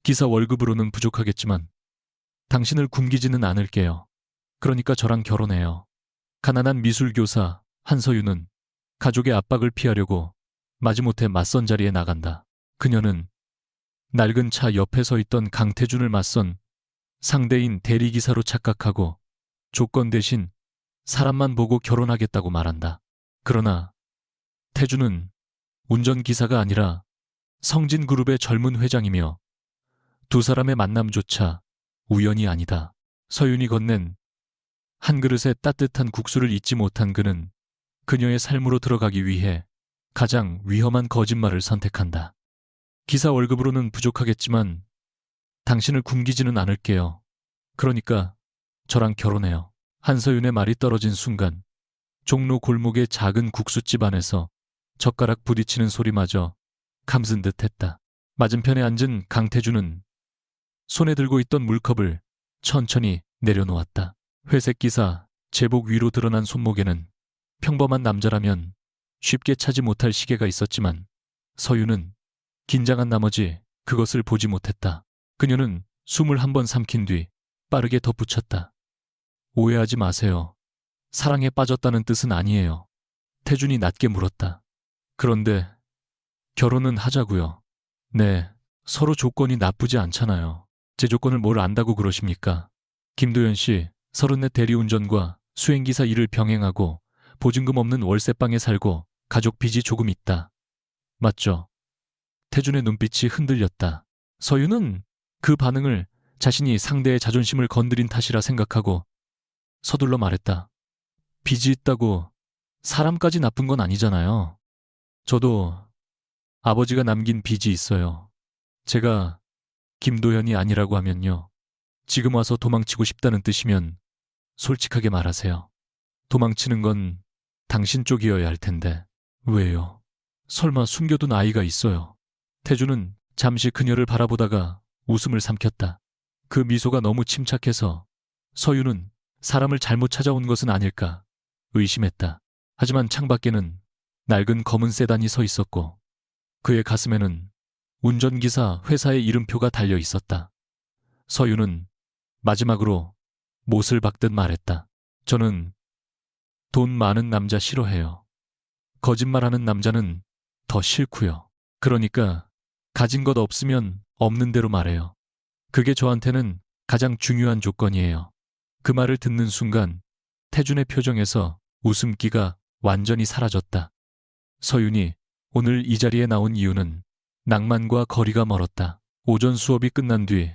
기사 월급으로는 부족하겠지만 당신을 굶기지는 않을게요. 그러니까 저랑 결혼해요. 가난한 미술교사 한서윤은 가족의 압박을 피하려고 마지못해 맞선 자리에 나간다. 그녀는 낡은 차 옆에 서 있던 강태준을 맞선 상대인 대리기사로 착각하고 조건 대신 사람만 보고 결혼하겠다고 말한다. 그러나 태준은 운전기사가 아니라 성진그룹의 젊은 회장이며 두 사람의 만남조차 우연이 아니다. 서윤이 건넨 한 그릇의 따뜻한 국수를 잊지 못한 그는 그녀의 삶으로 들어가기 위해 가장 위험한 거짓말을 선택한다. 기사 월급으로는 부족하겠지만 당신을 굶기지는 않을게요. 그러니까 저랑 결혼해요. 한서윤의 말이 떨어진 순간 종로 골목의 작은 국수집 안에서 젓가락 부딪히는 소리마저 감쓴 듯 했다. 맞은편에 앉은 강태준은 손에 들고 있던 물컵을 천천히 내려놓았다. 회색 기사 제복 위로 드러난 손목에는 평범한 남자라면 쉽게 차지 못할 시계가 있었지만 서윤은 긴장한 나머지 그것을 보지 못했다. 그녀는 숨을 한 번 삼킨 뒤 빠르게 덧붙였다. 오해하지 마세요. 사랑에 빠졌다는 뜻은 아니에요. 태준이 낮게 물었다. 그런데 결혼은 하자고요. 네, 서로 조건이 나쁘지 않잖아요. 제 조건을 뭘 안다고 그러십니까? 김도연 씨, 34 대리운전과 수행기사 일을 병행하고 보증금 없는 월세방에 살고 가족 빚이 조금 있다. 맞죠? 태준의 눈빛이 흔들렸다. 서윤은 그 반응을 자신이 상대의 자존심을 건드린 탓이라 생각하고 서둘러 말했다. 빚이 있다고 사람까지 나쁜 건 아니잖아요. 저도 아버지가 남긴 빚이 있어요. 제가 김도현이 아니라고 하면요. 지금 와서 도망치고 싶다는 뜻이면 솔직하게 말하세요. 도망치는 건 당신 쪽이어야 할 텐데. 왜요? 설마 숨겨둔 아이가 있어요. 태준은 잠시 그녀를 바라보다가 웃음을 삼켰다. 그 미소가 너무 침착해서 서윤은 사람을 잘못 찾아온 것은 아닐까 의심했다. 하지만 창밖에는 낡은 검은 세단이 서 있었고 그의 가슴에는 운전기사 회사의 이름표가 달려 있었다. 서윤은 마지막으로 못을 박듯 말했다. 저는 돈 많은 남자 싫어해요. 거짓말하는 남자는 더 싫고요. 그러니까 가진 것 없으면 없는 대로 말해요. 그게 저한테는 가장 중요한 조건이에요. 그 말을 듣는 순간 태준의 표정에서 웃음기가 완전히 사라졌다. 서윤이 오늘 이 자리에 나온 이유는 낭만과 거리가 멀었다. 오전 수업이 끝난 뒤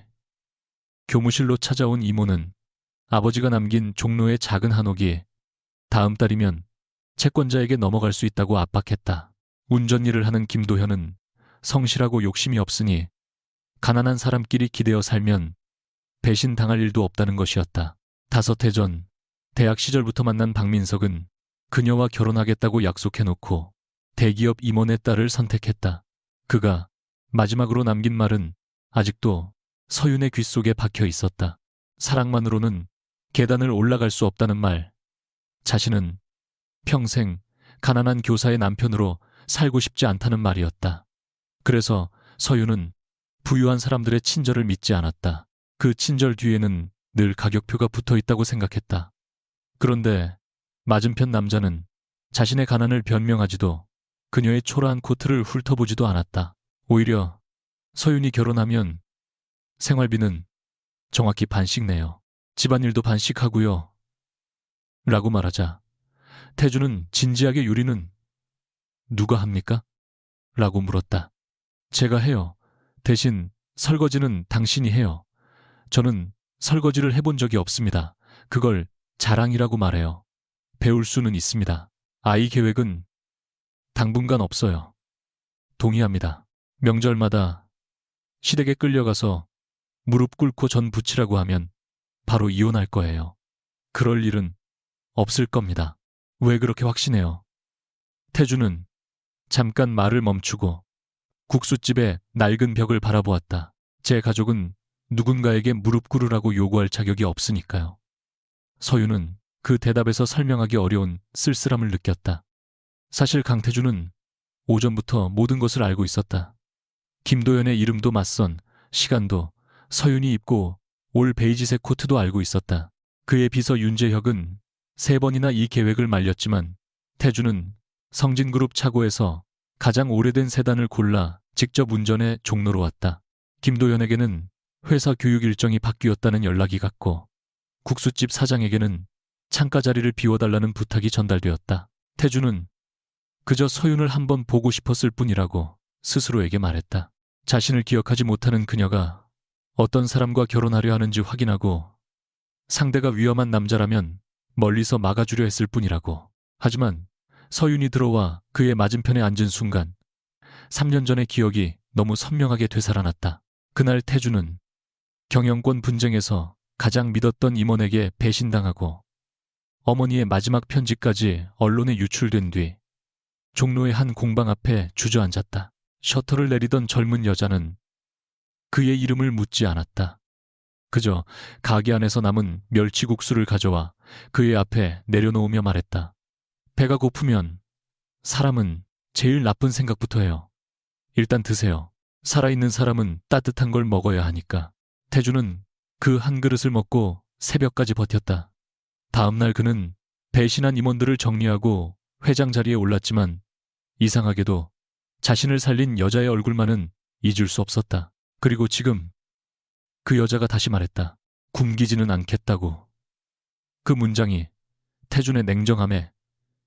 교무실로 찾아온 이모는 아버지가 남긴 종로의 작은 한옥이 다음 달이면 채권자에게 넘어갈 수 있다고 압박했다. 운전일을 하는 김도현은 성실하고 욕심이 없으니 가난한 사람끼리 기대어 살면 배신당할 일도 없다는 것이었다. 5해 전 대학 시절부터 만난 박민석은 그녀와 결혼하겠다고 약속해놓고 대기업 임원의 딸을 선택했다. 그가 마지막으로 남긴 말은 아직도 서윤의 귓속에 박혀 있었다. 사랑만으로는 계단을 올라갈 수 없다는 말. 자신은 평생 가난한 교사의 남편으로 살고 싶지 않다는 말이었다. 그래서 서윤은 부유한 사람들의 친절을 믿지 않았다. 그 친절 뒤에는 늘 가격표가 붙어 있다고 생각했다. 그런데 맞은편 남자는 자신의 가난을 변명하지도 그녀의 초라한 코트를 훑어보지도 않았다. 오히려 서윤이 결혼하면 생활비는 정확히 반씩 내요. 집안일도 반씩 하고요. 라고 말하자 태준은 진지하게 요리는 누가 합니까? 라고 물었다. 제가 해요. 대신 설거지는 당신이 해요. 저는 설거지를 해본 적이 없습니다. 그걸 자랑이라고 말해요. 배울 수는 있습니다. 아이 계획은 당분간 없어요. 동의합니다. 명절마다 시댁에 끌려가서 무릎 꿇고 전 부치라고 하면 바로 이혼할 거예요. 그럴 일은 없을 겁니다. 왜 그렇게 확신해요? 태준은 잠깐 말을 멈추고 국수집의 낡은 벽을 바라보았다. 제 가족은 누군가에게 무릎 꿇으라고 요구할 자격이 없으니까요. 서윤은 그 대답에서 설명하기 어려운 쓸쓸함을 느꼈다. 사실 강태준은 오전부터 모든 것을 알고 있었다. 김도연의 이름도 맞선 시간도, 서윤이 입고 올 베이지색 코트도 알고 있었다. 그의 비서 윤재혁은 3번이나 이 계획을 말렸지만 태주는 성진그룹 차고에서 가장 오래된 세단을 골라 직접 운전해 종로로 왔다. 김도연에게는 회사 교육 일정이 바뀌었다는 연락이 갔고 국수집 사장에게는 창가 자리를 비워달라는 부탁이 전달되었다. 태주는 그저 서윤을 한번 보고 싶었을 뿐이라고 스스로에게 말했다. 자신을 기억하지 못하는 그녀가 어떤 사람과 결혼하려 하는지 확인하고 상대가 위험한 남자라면 멀리서 막아주려 했을 뿐이라고. 하지만 서윤이 들어와 그의 맞은편에 앉은 순간 3년 전의 기억이 너무 선명하게 되살아났다. 그날 태주는 경영권 분쟁에서 가장 믿었던 임원에게 배신당하고 어머니의 마지막 편지까지 언론에 유출된 뒤 종로의 한 공방 앞에 주저앉았다. 셔터를 내리던 젊은 여자는 그의 이름을 묻지 않았다. 그저 가게 안에서 남은 멸치국수를 가져와 그의 앞에 내려놓으며 말했다. 배가 고프면 사람은 제일 나쁜 생각부터 해요. 일단 드세요. 살아있는 사람은 따뜻한 걸 먹어야 하니까. 태주는 그 한 그릇을 먹고 새벽까지 버텼다. 다음 날 그는 배신한 임원들을 정리하고 회장 자리에 올랐지만 이상하게도 자신을 살린 여자의 얼굴만은 잊을 수 없었다. 그리고 지금 그 여자가 다시 말했다. 굶기지는 않겠다고. 그 문장이 태준의 냉정함에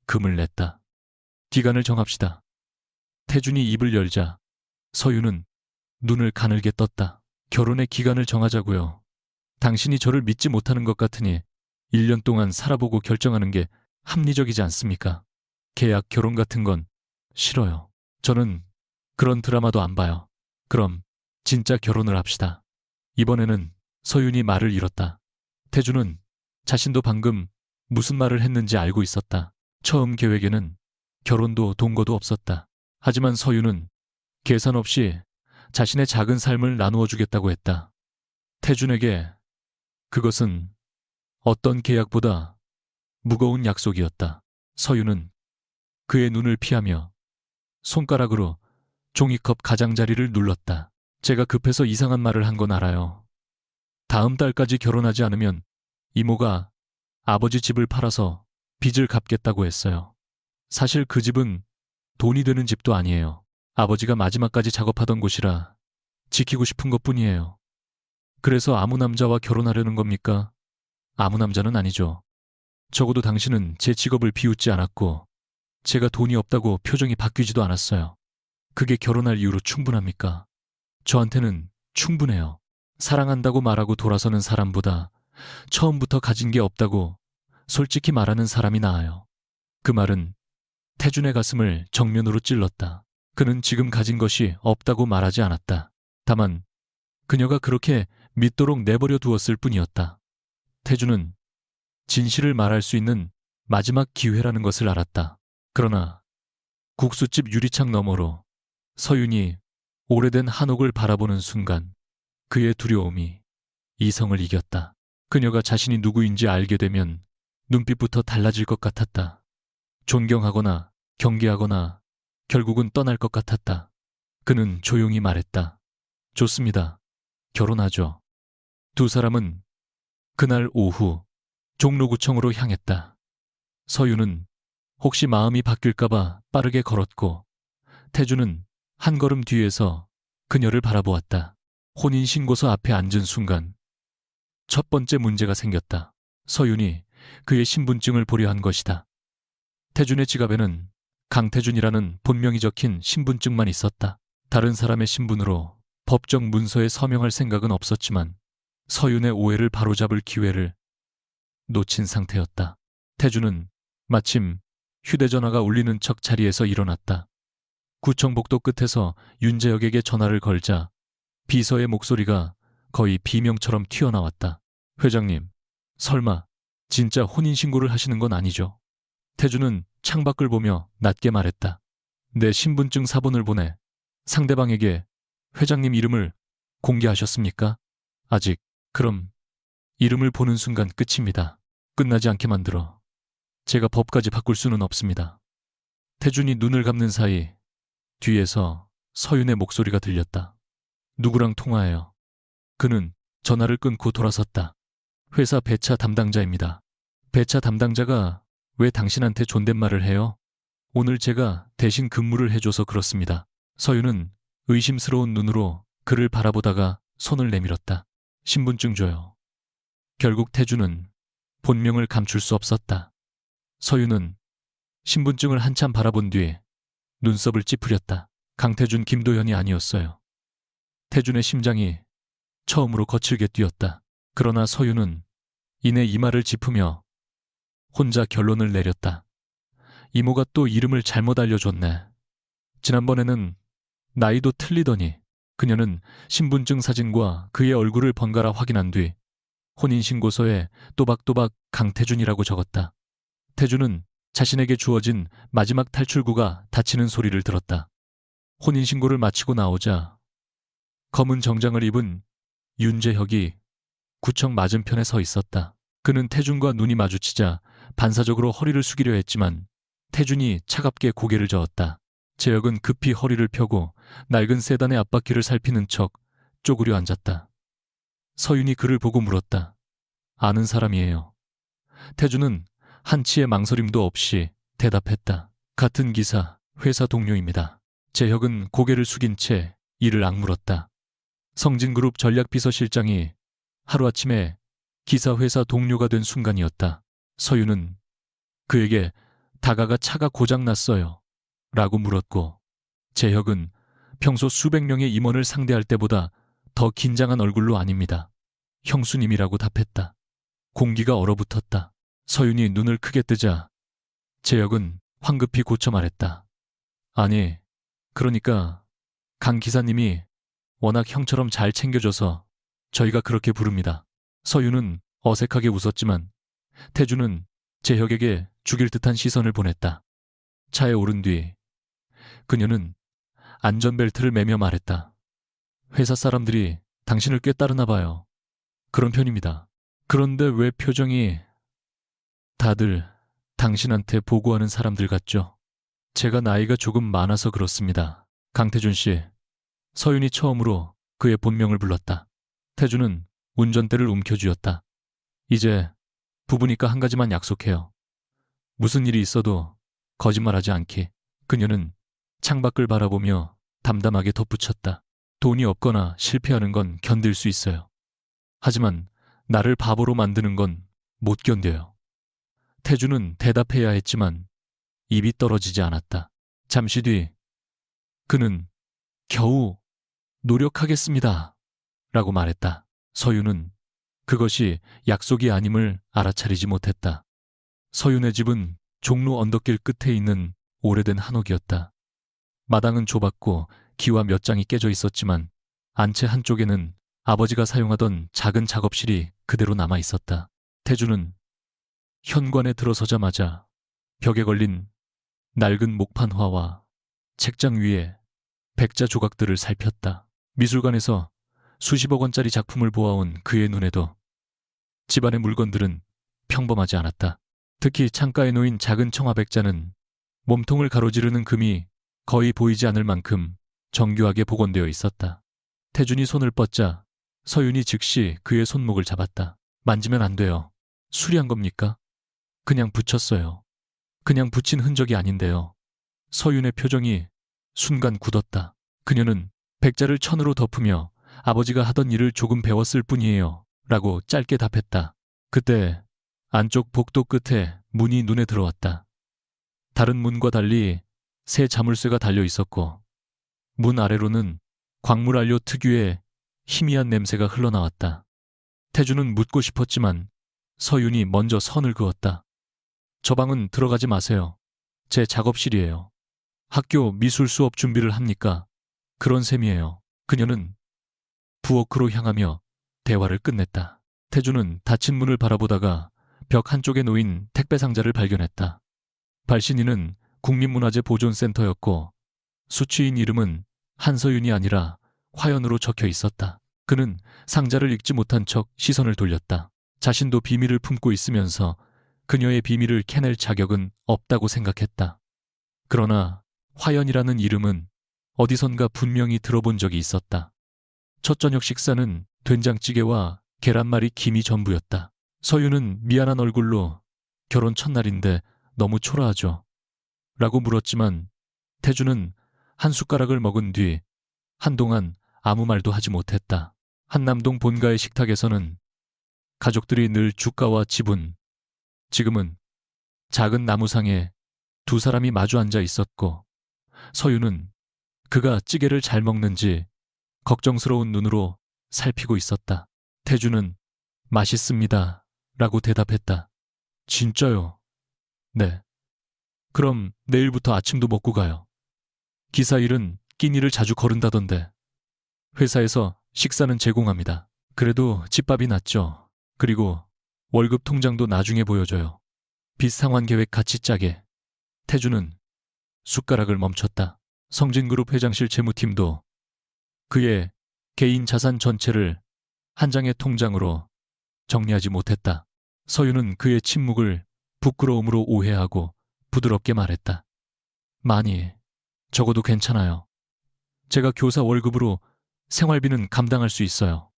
금을 냈다. 기간을 정합시다. 태준이 입을 열자 서윤은 눈을 가늘게 떴다. 결혼의 기간을 정하자고요. 당신이 저를 믿지 못하는 것 같으니 1년 동안 살아보고 결정하는 게 합리적이지 않습니까? 계약 결혼 같은 건 싫어요. 저는 그런 드라마도 안 봐요. 그럼 진짜 결혼을 합시다. 이번에는 서윤이 말을 잃었다. 태주는 자신도 방금 무슨 말을 했는지 알고 있었다. 처음 계획에는 결혼도 동거도 없었다. 하지만 서윤은 계산 없이 자신의 작은 삶을 나누어 주겠다고 했다. 태준에게 그것은 어떤 계약보다 무거운 약속이었다. 서윤은 그의 눈을 피하며 손가락으로 종이컵 가장자리를 눌렀다. 제가 급해서 이상한 말을 한 건 알아요. 다음 달까지 결혼하지 않으면 이모가 아버지 집을 팔아서 빚을 갚겠다고 했어요. 사실 그 집은 돈이 되는 집도 아니에요. 아버지가 마지막까지 작업하던 곳이라 지키고 싶은 것뿐이에요. 그래서 아무 남자와 결혼하려는 겁니까? 아무 남자는 아니죠. 적어도 당신은 제 직업을 비웃지 않았고 제가 돈이 없다고 표정이 바뀌지도 않았어요. 그게 결혼할 이유로 충분합니까? 저한테는 충분해요. 사랑한다고 말하고 돌아서는 사람보다 처음부터 가진 게 없다고 솔직히 말하는 사람이 나아요. 그 말은 태준의 가슴을 정면으로 찔렀다. 그는 지금 가진 것이 없다고 말하지 않았다. 다만 그녀가 그렇게 믿도록 내버려 두었을 뿐이었다. 태준은 진실을 말할 수 있는 마지막 기회라는 것을 알았다. 그러나 국수집 유리창 너머로 서윤이 오래된 한옥을 바라보는 순간 그의 두려움이 이성을 이겼다. 그녀가 자신이 누구인지 알게 되면 눈빛부터 달라질 것 같았다. 존경하거나 경계하거나 결국은 떠날 것 같았다. 그는 조용히 말했다. 좋습니다. 결혼하죠. 두 사람은 그날 오후 종로구청으로 향했다. 서윤은 혹시 마음이 바뀔까봐 빠르게 걸었고 태주는 한 걸음 뒤에서 그녀를 바라보았다. 혼인신고서 앞에 앉은 순간 첫 번째 문제가 생겼다. 서윤이 그의 신분증을 보려 한 것이다. 태준의 지갑에는 강태준이라는 본명이 적힌 신분증만 있었다. 다른 사람의 신분으로 법정 문서에 서명할 생각은 없었지만 서윤의 오해를 바로잡을 기회를 놓친 상태였다. 태준은 마침 휴대전화가 울리는 척 자리에서 일어났다. 구청 복도 끝에서 윤재혁에게 전화를 걸자 비서의 목소리가 거의 비명처럼 튀어나왔다. 회장님, 설마 진짜 혼인신고를 하시는 건 아니죠? 태준은 창밖을 보며 낮게 말했다. 내 신분증 사본을 보내 상대방에게 회장님 이름을 공개하셨습니까? 아직. 그럼 이름을 보는 순간 끝입니다. 끝나지 않게 만들어 제가 법까지 바꿀 수는 없습니다. 태준이 눈을 감는 사이 뒤에서 서윤의 목소리가 들렸다. 누구랑 통화해요? 그는 전화를 끊고 돌아섰다. 회사 배차 담당자입니다. 배차 담당자가 왜 당신한테 존댓말을 해요? 오늘 제가 대신 근무를 해줘서 그렇습니다. 서윤은 의심스러운 눈으로 그를 바라보다가 손을 내밀었다. 신분증 줘요. 결국 태주는 본명을 감출 수 없었다. 서윤은 신분증을 한참 바라본 뒤 눈썹을 찌푸렸다. 강태준 김도현이 아니었어요. 태준의 심장이 처음으로 거칠게 뛰었다. 그러나 서윤은 이내 이마를 짚으며 혼자 결론을 내렸다. 이모가 또 이름을 잘못 알려줬네. 지난번에는 나이도 틀리더니. 그녀는 신분증 사진과 그의 얼굴을 번갈아 확인한 뒤 혼인신고서에 또박또박 강태준이라고 적었다. 태준은 자신에게 주어진 마지막 탈출구가 닫히는 소리를 들었다. 혼인신고를 마치고 나오자 검은 정장을 입은 윤재혁이 구청 맞은편에 서 있었다. 그는 태준과 눈이 마주치자 반사적으로 허리를 숙이려 했지만 태준이 차갑게 고개를 저었다. 재혁은 급히 허리를 펴고 낡은 세단의 앞바퀴를 살피는 척 쪼그려 앉았다. 서윤이 그를 보고 물었다. 아는 사람이에요. 태준은 한치의 망설임도 없이 대답했다. 같은 기사, 회사 동료입니다. 재혁은 고개를 숙인 채 이를 악물었다. 성진그룹 전략비서실장이 하루아침에 기사회사 동료가 된 순간이었다. 서윤은 그에게 다가가 차가 고장났어요. 라고 물었고 재혁은 평소 수백 명의 임원을 상대할 때보다 더 긴장한 얼굴로 아닙니다. 형수님이라고 답했다. 공기가 얼어붙었다. 서윤이 눈을 크게 뜨자 재혁은 황급히 고쳐 말했다. 아니, 그러니까 강 기사님이 워낙 형처럼 잘 챙겨줘서 저희가 그렇게 부릅니다. 서윤은 어색하게 웃었지만 태주는 재혁에게 죽일 듯한 시선을 보냈다. 차에 오른 뒤 그녀는 안전벨트를 매며 말했다. 회사 사람들이 당신을 꽤 따르나 봐요. 그런 편입니다. 그런데 왜 표정이 다들 당신한테 보고하는 사람들 같죠? 제가 나이가 조금 많아서 그렇습니다. 강태준 씨. 서윤이 처음으로 그의 본명을 불렀다. 태준은 운전대를 움켜쥐었다. 이제 부부니까 한 가지만 약속해요. 무슨 일이 있어도 거짓말하지 않기. 그녀는 창밖을 바라보며 담담하게 덧붙였다. 돈이 없거나 실패하는 건 견딜 수 있어요. 하지만 나를 바보로 만드는 건 못 견뎌요. 태주는 대답해야 했지만 입이 떨어지지 않았다. 잠시 뒤 그는 겨우 노력하겠습니다. 라고 말했다. 서윤은 그것이 약속이 아님을 알아차리지 못했다. 서윤의 집은 종로 언덕길 끝에 있는 오래된 한옥이었다. 마당은 좁았고 기와 몇 장이 깨져 있었지만 안채 한쪽에는 아버지가 사용하던 작은 작업실이 그대로 남아 있었다. 태주는 현관에 들어서자마자 벽에 걸린 낡은 목판화와 책장 위에 백자 조각들을 살폈다. 미술관에서 수십억 원짜리 작품을 보아온 그의 눈에도 집안의 물건들은 평범하지 않았다. 특히 창가에 놓인 작은 청화백자는 몸통을 가로지르는 금이 거의 보이지 않을 만큼 정교하게 복원되어 있었다. 태준이 손을 뻗자 서윤이 즉시 그의 손목을 잡았다. 만지면 안 돼요. 수리한 겁니까? 그냥 붙였어요. 그냥 붙인 흔적이 아닌데요. 서윤의 표정이 순간 굳었다. 그녀는 백자를 천으로 덮으며 아버지가 하던 일을 조금 배웠을 뿐이에요. 라고 짧게 답했다. 그때 안쪽 복도 끝에 문이 눈에 들어왔다. 다른 문과 달리 새 자물쇠가 달려 있었고 문 아래로는 광물안료 특유의 희미한 냄새가 흘러나왔다. 태주는 묻고 싶었지만 서윤이 먼저 선을 그었다. 저 방은 들어가지 마세요. 제 작업실이에요. 학교 미술 수업 준비를 합니까? 그런 셈이에요. 그녀는 부엌으로 향하며 대화를 끝냈다. 태주는 닫힌 문을 바라보다가 벽 한쪽에 놓인 택배 상자를 발견했다. 발신인은 국립문화재 보존센터였고 수취인 이름은 한서윤이 아니라 화연으로 적혀 있었다. 그는 상자를 읽지 못한 척 시선을 돌렸다. 자신도 비밀을 품고 있으면서 그녀의 비밀을 캐낼 자격은 없다고 생각했다. 그러나 화연이라는 이름은 어디선가 분명히 들어본 적이 있었다. 첫 저녁 식사는 된장찌개와 계란말이 김이 전부였다. 서유는 미안한 얼굴로 결혼 첫날인데 너무 초라하죠? 라고 물었지만 태주는 한 숟가락을 먹은 뒤 한동안 아무 말도 하지 못했다. 한남동 본가의 식탁에서는 가족들이 늘 주가와 지분, 지금은 작은 나무상에 두 사람이 마주 앉아 있었고 서유는 그가 찌개를 잘 먹는지 걱정스러운 눈으로 살피고 있었다. 태주는 맛있습니다 라고 대답했다. 진짜요? 네. 그럼 내일부터 아침도 먹고 가요. 기사 일은 끼니를 자주 거른다던데. 회사에서 식사는 제공합니다. 그래도 집밥이 낫죠. 그리고 월급 통장도 나중에 보여줘요. 빚 상환 계획 같이 짜게. 태주는 숟가락을 멈췄다. 성진그룹 회장실 재무팀도 그의 개인 자산 전체를 한 장의 통장으로 정리하지 못했다. 서유는 그의 침묵을 부끄러움으로 오해하고 부드럽게 말했다. 많이, 적어도 괜찮아요. 제가 교사 월급으로 생활비는 감당할 수 있어요.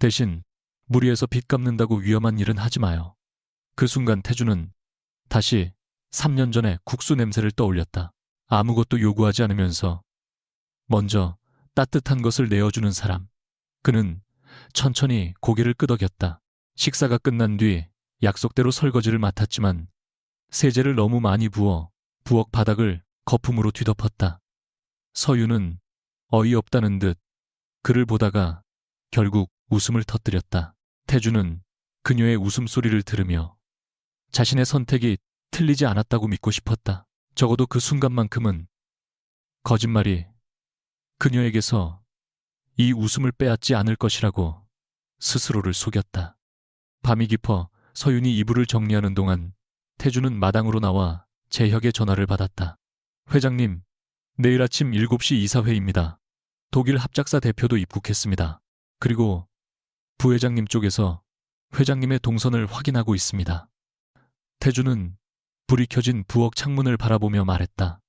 대신 무리해서 빚 갚는다고 위험한 일은 하지 마요. 그 순간 태주는 다시 3년 전에 국수 냄새를 떠올렸다. 아무것도 요구하지 않으면서 먼저 따뜻한 것을 내어주는 사람. 그는 천천히 고개를 끄덕였다. 식사가 끝난 뒤 약속대로 설거지를 맡았지만 세제를 너무 많이 부어 부엌 바닥을 거품으로 뒤덮었다. 서유는 어이없다는 듯 그를 보다가 결국 웃음을 터뜨렸다. 태주는 그녀의 웃음소리를 들으며 자신의 선택이 틀리지 않았다고 믿고 싶었다. 적어도 그 순간만큼은 거짓말이 그녀에게서 이 웃음을 빼앗지 않을 것이라고 스스로를 속였다. 밤이 깊어 서윤이 이불을 정리하는 동안 태주는 마당으로 나와 재혁의 전화를 받았다. 회장님, 내일 아침 7시 이사회입니다. 독일 합작사 대표도 입국했습니다. 그리고 부회장님 쪽에서 회장님의 동선을 확인하고 있습니다. 태주는 불이 켜진 부엌 창문을 바라보며 말했다.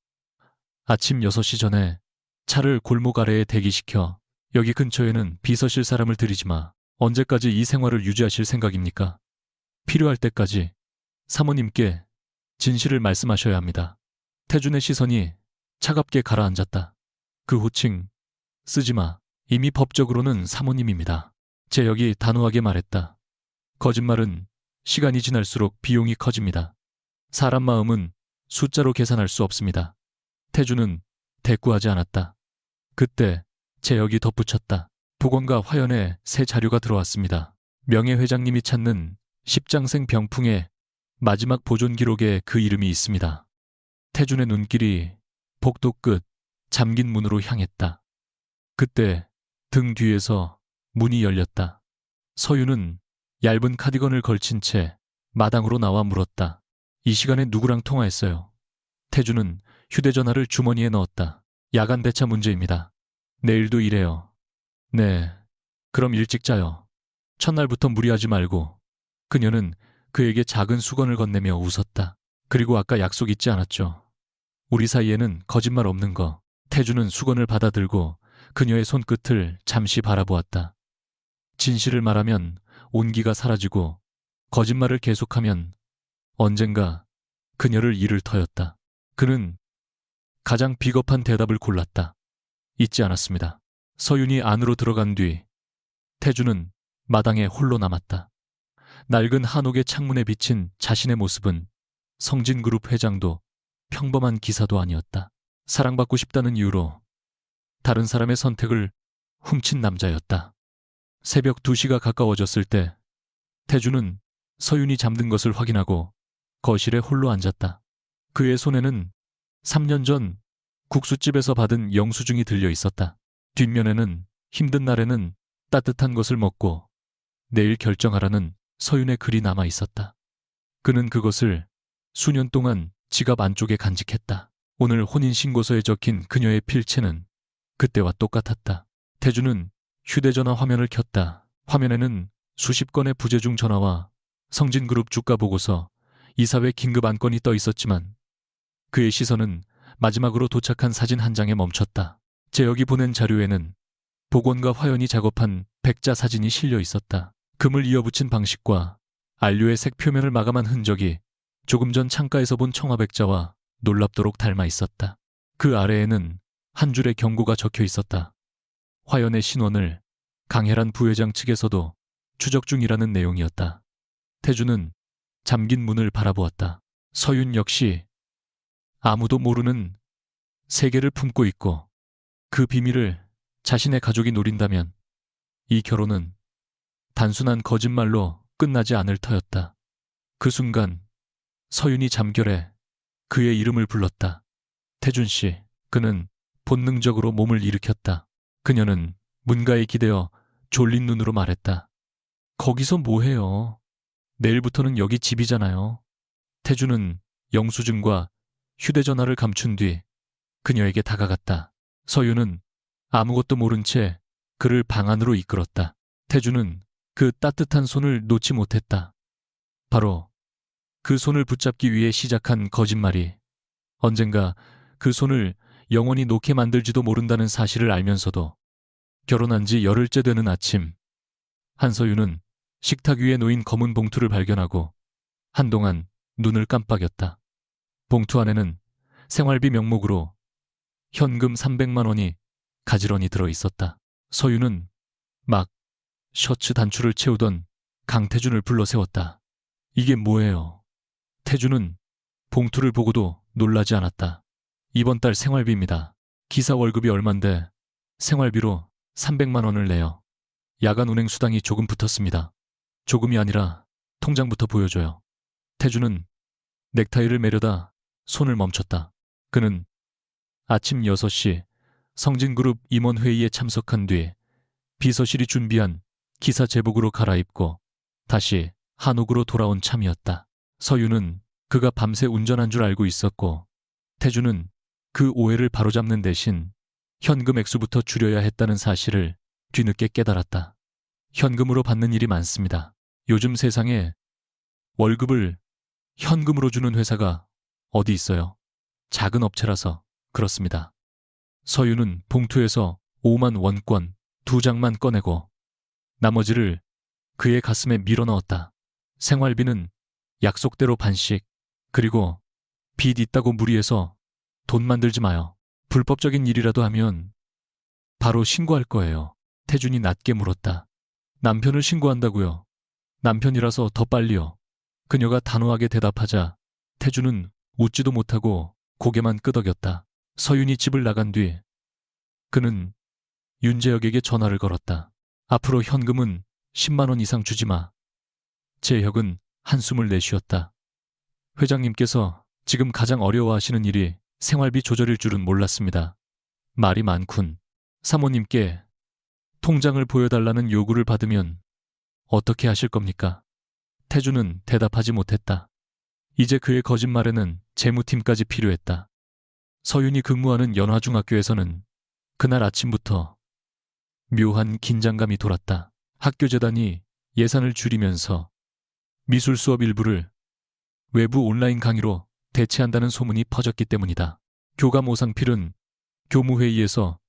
아침 6시 전에 차를 골목 아래에 대기시켜 여기 근처에는 비서실 사람을 들이지 마. 언제까지 이 생활을 유지하실 생각입니까? 필요할 때까지 사모님께 진실을 말씀하셔야 합니다. 태준의 시선이 차갑게 가라앉았다. 그 호칭 쓰지 마. 이미 법적으로는 사모님입니다. 재혁이 단호하게 말했다. 거짓말은 시간이 지날수록 비용이 커집니다. 사람 마음은 숫자로 계산할 수 없습니다. 태주는 대꾸하지 않았다. 그때 재혁이 덧붙였다. 보건과 화연에 새 자료가 들어왔습니다. 명예회장님이 찾는 십장생 병풍의 마지막 보존 기록에 그 이름이 있습니다. 태준의 눈길이 복도 끝 잠긴 문으로 향했다. 그때 등 뒤에서 문이 열렸다. 서유는 얇은 카디건을 걸친 채 마당으로 나와 물었다. 이 시간에 누구랑 통화했어요? 태주는 휴대전화를 주머니에 넣었다. 야간 배차 문제입니다. 내일도 일해요. 네, 그럼 일찍 자요. 첫날부터 무리하지 말고. 그녀는 그에게 작은 수건을 건네며 웃었다. 그리고 아까 약속 잊지 않았죠? 우리 사이에는 거짓말 없는 거. 태주는 수건을 받아들고 그녀의 손끝을 잠시 바라보았다. 진실을 말하면 온기가 사라지고 거짓말을 계속하면 언젠가 그녀를 잃을 터였다. 그는 가장 비겁한 대답을 골랐다. 잊지 않았습니다. 서윤이 안으로 들어간 뒤 태주는 마당에 홀로 남았다. 낡은 한옥의 창문에 비친 자신의 모습은 성진그룹 회장도 평범한 기사도 아니었다. 사랑받고 싶다는 이유로 다른 사람의 선택을 훔친 남자였다. 새벽 2시가 가까워졌을 때 태주는 서윤이 잠든 것을 확인하고 거실에 홀로 앉았다. 그의 손에는 3년 전 국수집에서 받은 영수증이 들려 있었다. 뒷면에는 힘든 날에는 따뜻한 것을 먹고 내일 결정하라는 서윤의 글이 남아 있었다. 그는 그것을 수년 동안 지갑 안쪽에 간직했다. 오늘 혼인신고서에 적힌 그녀의 필체는 그때와 똑같았다. 태주는 휴대전화 화면을 켰다. 화면에는 수십 건의 부재중 전화와 성진그룹 주가 보고서, 이사회 긴급 안건이 떠 있었지만 그의 시선은 마지막으로 도착한 사진 한 장에 멈췄다. 재혁이 보낸 자료에는 복원과 화연이 작업한 백자 사진이 실려 있었다. 금을 이어붙인 방식과 안료의 색 표면을 마감한 흔적이 조금 전 창가에서 본 청화백자와 놀랍도록 닮아 있었다. 그 아래에는 한 줄의 경고가 적혀 있었다. 화연의 신원을 강혜란 부회장 측에서도 추적 중이라는 내용이었다. 태주는 잠긴 문을 바라보았다. 서윤 역시 아무도 모르는 세계를 품고 있고 그 비밀을 자신의 가족이 노린다면 이 결혼은 단순한 거짓말로 끝나지 않을 터였다. 그 순간 서윤이 잠결에 그의 이름을 불렀다. 태준 씨. 그는 본능적으로 몸을 일으켰다. 그녀는 문가에 기대어 졸린 눈으로 말했다. 거기서 뭐해요? 내일부터는 여기 집이잖아요. 태준은 영수증과 휴대전화를 감춘 뒤 그녀에게 다가갔다. 서윤은 아무것도 모른 채 그를 방 안으로 이끌었다. 태준은 그 따뜻한 손을 놓지 못했다. 바로 그 손을 붙잡기 위해 시작한 거짓말이 언젠가 그 손을 영원히 놓게 만들지도 모른다는 사실을 알면서도 결혼한 지 열흘째 되는 아침, 한서윤은 식탁 위에 놓인 검은 봉투를 발견하고 한동안 눈을 깜빡였다. 봉투 안에는 생활비 명목으로 현금 300만 원이 가지런히 들어 있었다. 서윤은 막 셔츠 단추를 채우던 강태준을 불러 세웠다. 이게 뭐예요? 태준은 봉투를 보고도 놀라지 않았다. 이번 달 생활비입니다. 기사 월급이 얼만데 생활비로 300만 원을 내요. 야간 운행 수당이 조금 붙었습니다. 조금이 아니라 통장부터 보여줘요. 태준은 넥타이를 매려다 손을 멈췄다. 그는 아침 6시 성진그룹 임원회의에 참석한 뒤 비서실이 준비한 기사 제복으로 갈아입고 다시 한옥으로 돌아온 참이었다. 서윤은 그가 밤새 운전한 줄 알고 있었고 태준은 그 오해를 바로잡는 대신 현금 액수부터 줄여야 했다는 사실을 뒤늦게 깨달았다. 현금으로 받는 일이 많습니다. 요즘 세상에 월급을 현금으로 주는 회사가 어디 있어요? 작은 업체라서 그렇습니다. 서윤은 봉투에서 5만 원권 2장만 꺼내고 나머지를 그의 가슴에 밀어넣었다. 생활비는 약속대로 반씩, 그리고 빚 있다고 무리해서 돈 만들지 마요. 불법적인 일이라도 하면 바로 신고할 거예요. 태준이 낮게 물었다. 남편을 신고한다고요? 남편이라서 더 빨리요. 그녀가 단호하게 대답하자 태준은 웃지도 못하고 고개만 끄덕였다. 서윤이 집을 나간 뒤 그는 윤재혁에게 전화를 걸었다. 앞으로 현금은 10만 원 이상 주지 마. 재혁은 한숨을 내쉬었다. 회장님께서 지금 가장 어려워하시는 일이 생활비 조절일 줄은 몰랐습니다. 말이 많군. 사모님께 통장을 보여달라는 요구를 받으면 어떻게 하실 겁니까? 태준은 대답하지 못했다. 이제 그의 거짓말에는 재무팀까지 필요했다. 서윤이 근무하는 연화중학교에서는 그날 아침부터 묘한 긴장감이 돌았다. 학교 재단이 예산을 줄이면서 미술 수업 일부를 외부 온라인 강의로 대체한다는 소문이 퍼졌기 때문이다. 교감 오상필은 교무회의에서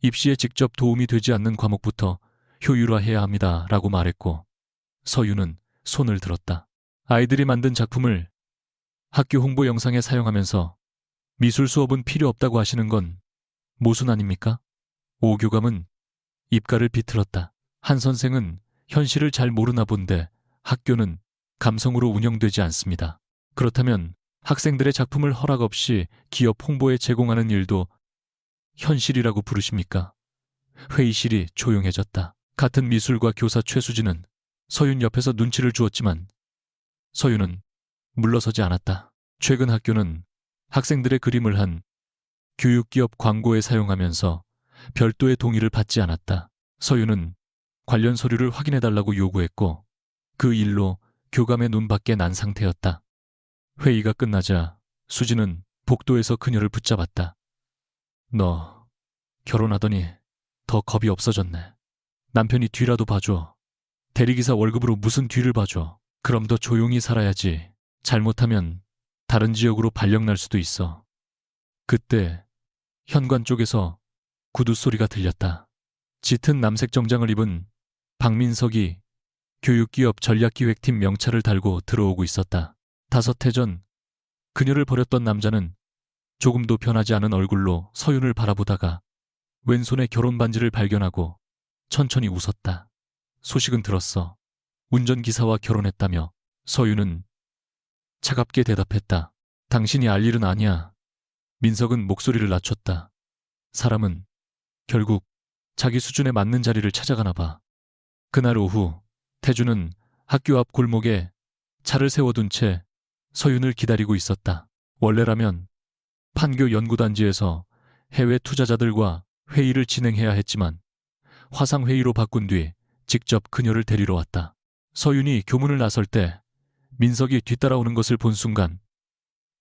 입시에 직접 도움이 되지 않는 과목부터 효율화해야 합니다. 라고 말했고 서윤은 손을 들었다. 아이들이 만든 작품을 학교 홍보 영상에 사용하면서 미술 수업은 필요 없다고 하시는 건 모순 아닙니까? 오 교감은 입가를 비틀었다. 한 선생은 현실을 잘 모르나 본데 학교는 감성으로 운영되지 않습니다. 그렇다면 학생들의 작품을 허락 없이 기업 홍보에 제공하는 일도 현실이라고 부르십니까? 회의실이 조용해졌다. 같은 미술과 교사 최수진은 서윤 옆에서 눈치를 주었지만 서윤은 물러서지 않았다. 최근 학교는 학생들의 그림을 한 교육기업 광고에 사용하면서 별도의 동의를 받지 않았다. 서윤은 관련 서류를 확인해달라고 요구했고 그 일로 교감의 눈밖에 난 상태였다. 회의가 끝나자 수진은 복도에서 그녀를 붙잡았다. 너 결혼하더니 더 겁이 없어졌네. 남편이 뒤라도 봐줘. 대리기사 월급으로 무슨 뒤를 봐줘. 그럼 더 조용히 살아야지. 잘못하면 다른 지역으로 발령 날 수도 있어. 그때 현관 쪽에서 구두 소리가 들렸다. 짙은 남색 정장을 입은 박민석이 교육기업 전략기획팀 명찰을 달고 들어오고 있었다. 5해 전 그녀를 버렸던 남자는 조금도 변하지 않은 얼굴로 서윤을 바라보다가 왼손에 결혼 반지를 발견하고 천천히 웃었다. 소식은 들었어. 운전기사와 결혼했다며. 서윤은 차갑게 대답했다. 당신이 알 일은 아니야. 민석은 목소리를 낮췄다. 사람은 결국 자기 수준에 맞는 자리를 찾아가나 봐. 그날 오후 태주는 학교 앞 골목에 차를 세워둔 채 서윤을 기다리고 있었다. 원래라면 판교 연구단지에서 해외 투자자들과 회의를 진행해야 했지만 화상회의로 바꾼 뒤 직접 그녀를 데리러 왔다. 서윤이 교문을 나설 때 민석이 뒤따라오는 것을 본 순간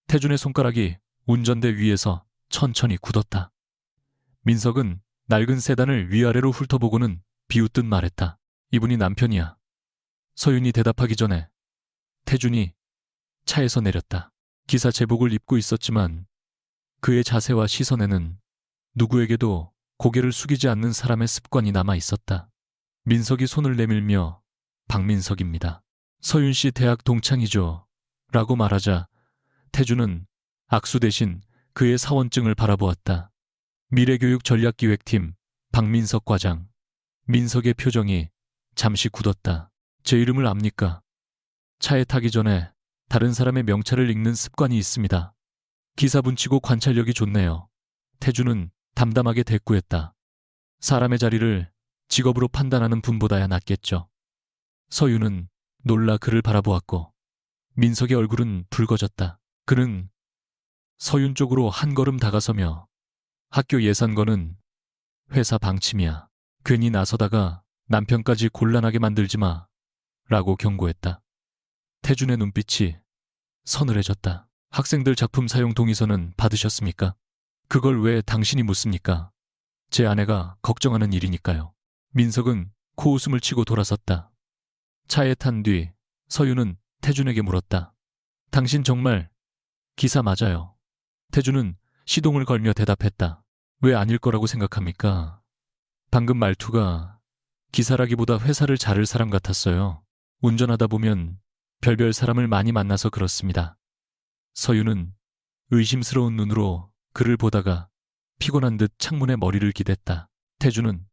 태준의 손가락이 운전대 위에서 천천히 굳었다. 민석은 낡은 세단을 위아래로 훑어보고는 비웃듯 말했다. 이분이 남편이야. 서윤이 대답하기 전에 태준이 차에서 내렸다. 기사 제복을 입고 있었지만 그의 자세와 시선에는 누구에게도 고개를 숙이지 않는 사람의 습관이 남아 있었다. 민석이 손을 내밀며 박민석입니다. 서윤 씨 대학 동창이죠. 라고 말하자 태주는 악수 대신 그의 사원증을 바라보았다. 미래교육 전략기획팀 박민석 과장. 민석의 표정이 잠시 굳었다. 제 이름을 압니까? 차에 타기 전에 다른 사람의 명찰을 읽는 습관이 있습니다. 기사분치고 관찰력이 좋네요. 태주는 담담하게 대꾸했다. 사람의 자리를 직업으로 판단하는 분보다야 낫겠죠. 서윤은 놀라 그를 바라보았고 민석의 얼굴은 붉어졌다. 그는 서윤 쪽으로 한 걸음 다가서며 학교 예산건은 회사 방침이야. 괜히 나서다가 남편까지 곤란하게 만들지 마. 라고 경고했다. 태준의 눈빛이 서늘해졌다. 학생들 작품 사용 동의서는 받으셨습니까? 그걸 왜 당신이 묻습니까? 제 아내가 걱정하는 일이니까요. 민석은 코웃음을 치고 돌아섰다. 차에 탄 뒤 서윤은 태준에게 물었다. 당신 정말 기사 맞아요. 태준은 시동을 걸며 대답했다. 왜 아닐 거라고 생각합니까? 방금 말투가 기사라기보다 회사를 자를 사람 같았어요. 운전하다 보면 별별 사람을 많이 만나서 그렇습니다. 서윤은 의심스러운 눈으로 그를 보다가 피곤한 듯 창문에 머리를 기댔다. 태준은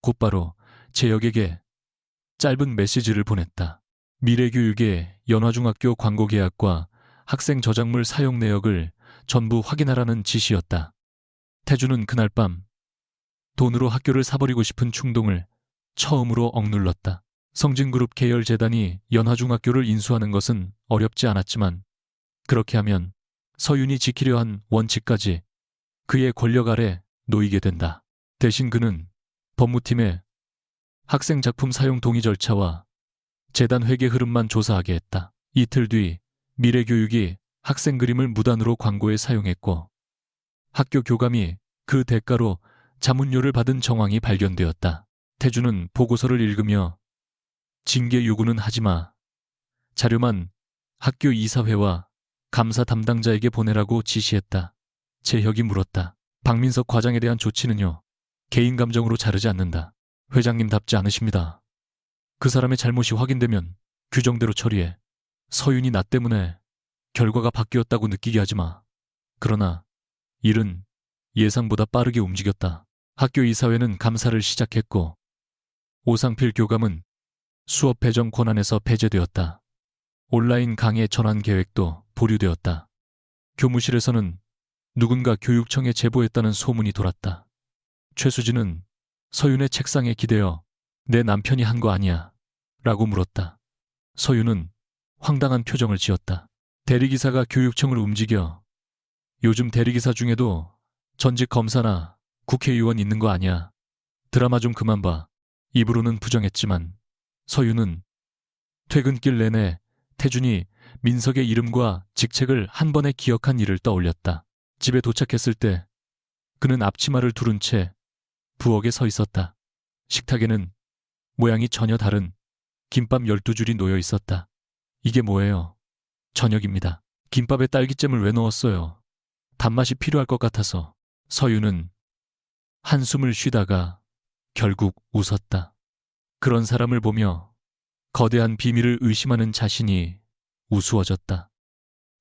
곧바로 재혁에게 짧은 메시지를 보냈다. 미래교육의 연화중학교 광고계약과 학생 저작물 사용 내역을 전부 확인하라는 지시였다. 태준은 그날 밤 돈으로 학교를 사버리고 싶은 충동을 처음으로 억눌렀다. 성진그룹 계열재단이 연화중학교를 인수하는 것은 어렵지 않았지만 그렇게 하면 서윤이 지키려 한 원칙까지 그의 권력 아래 놓이게 된다. 대신 그는 법무팀에 학생 작품 사용 동의 절차와 재단 회계 흐름만 조사하게 했다. 이틀 뒤 미래교육이 학생 그림을 무단으로 광고에 사용했고 학교 교감이 그 대가로 자문료를 받은 정황이 발견되었다. 태준은 보고서를 읽으며 징계 요구는 하지마. 자료만 학교 이사회와 감사 담당자에게 보내라고 지시했다. 재혁이 물었다. 박민석 과장에 대한 조치는요? 개인 감정으로 자르지 않는다. 회장님답지 않으십니다. 그 사람의 잘못이 확인되면 규정대로 처리해. 서윤이 나 때문에 결과가 바뀌었다고 느끼게 하지 마. 그러나 일은 예상보다 빠르게 움직였다. 학교 이사회는 감사를 시작했고 오상필 교감은 수업 배정 권한에서 배제되었다. 온라인 강의 전환 계획도 보류되었다. 교무실에서는 누군가 교육청에 제보했다는 소문이 돌았다. 최수진은 서윤의 책상에 기대어 내 남편이 한 거 아니야 라고 물었다. 서윤은 황당한 표정을 지었다. 대리기사가 교육청을 움직여. 요즘 대리기사 중에도 전직 검사나 국회의원 있는 거 아니야. 드라마 좀 그만 봐. 입으로는 부정했지만 서윤은 퇴근길 내내 태준이 민석의 이름과 직책을 한 번에 기억한 일을 떠올렸다. 집에 도착했을 때 그는 앞치마를 두른 채 부엌에 서 있었다. 식탁에는 모양이 전혀 다른 김밥 12줄이 놓여 있었다. 이게 뭐예요? 저녁입니다. 김밥에 딸기잼을 왜 넣었어요? 단맛이 필요할 것 같아서. 서윤은 한숨을 쉬다가 결국 웃었다. 그런 사람을 보며 거대한 비밀을 의심하는 자신이 우스워졌다.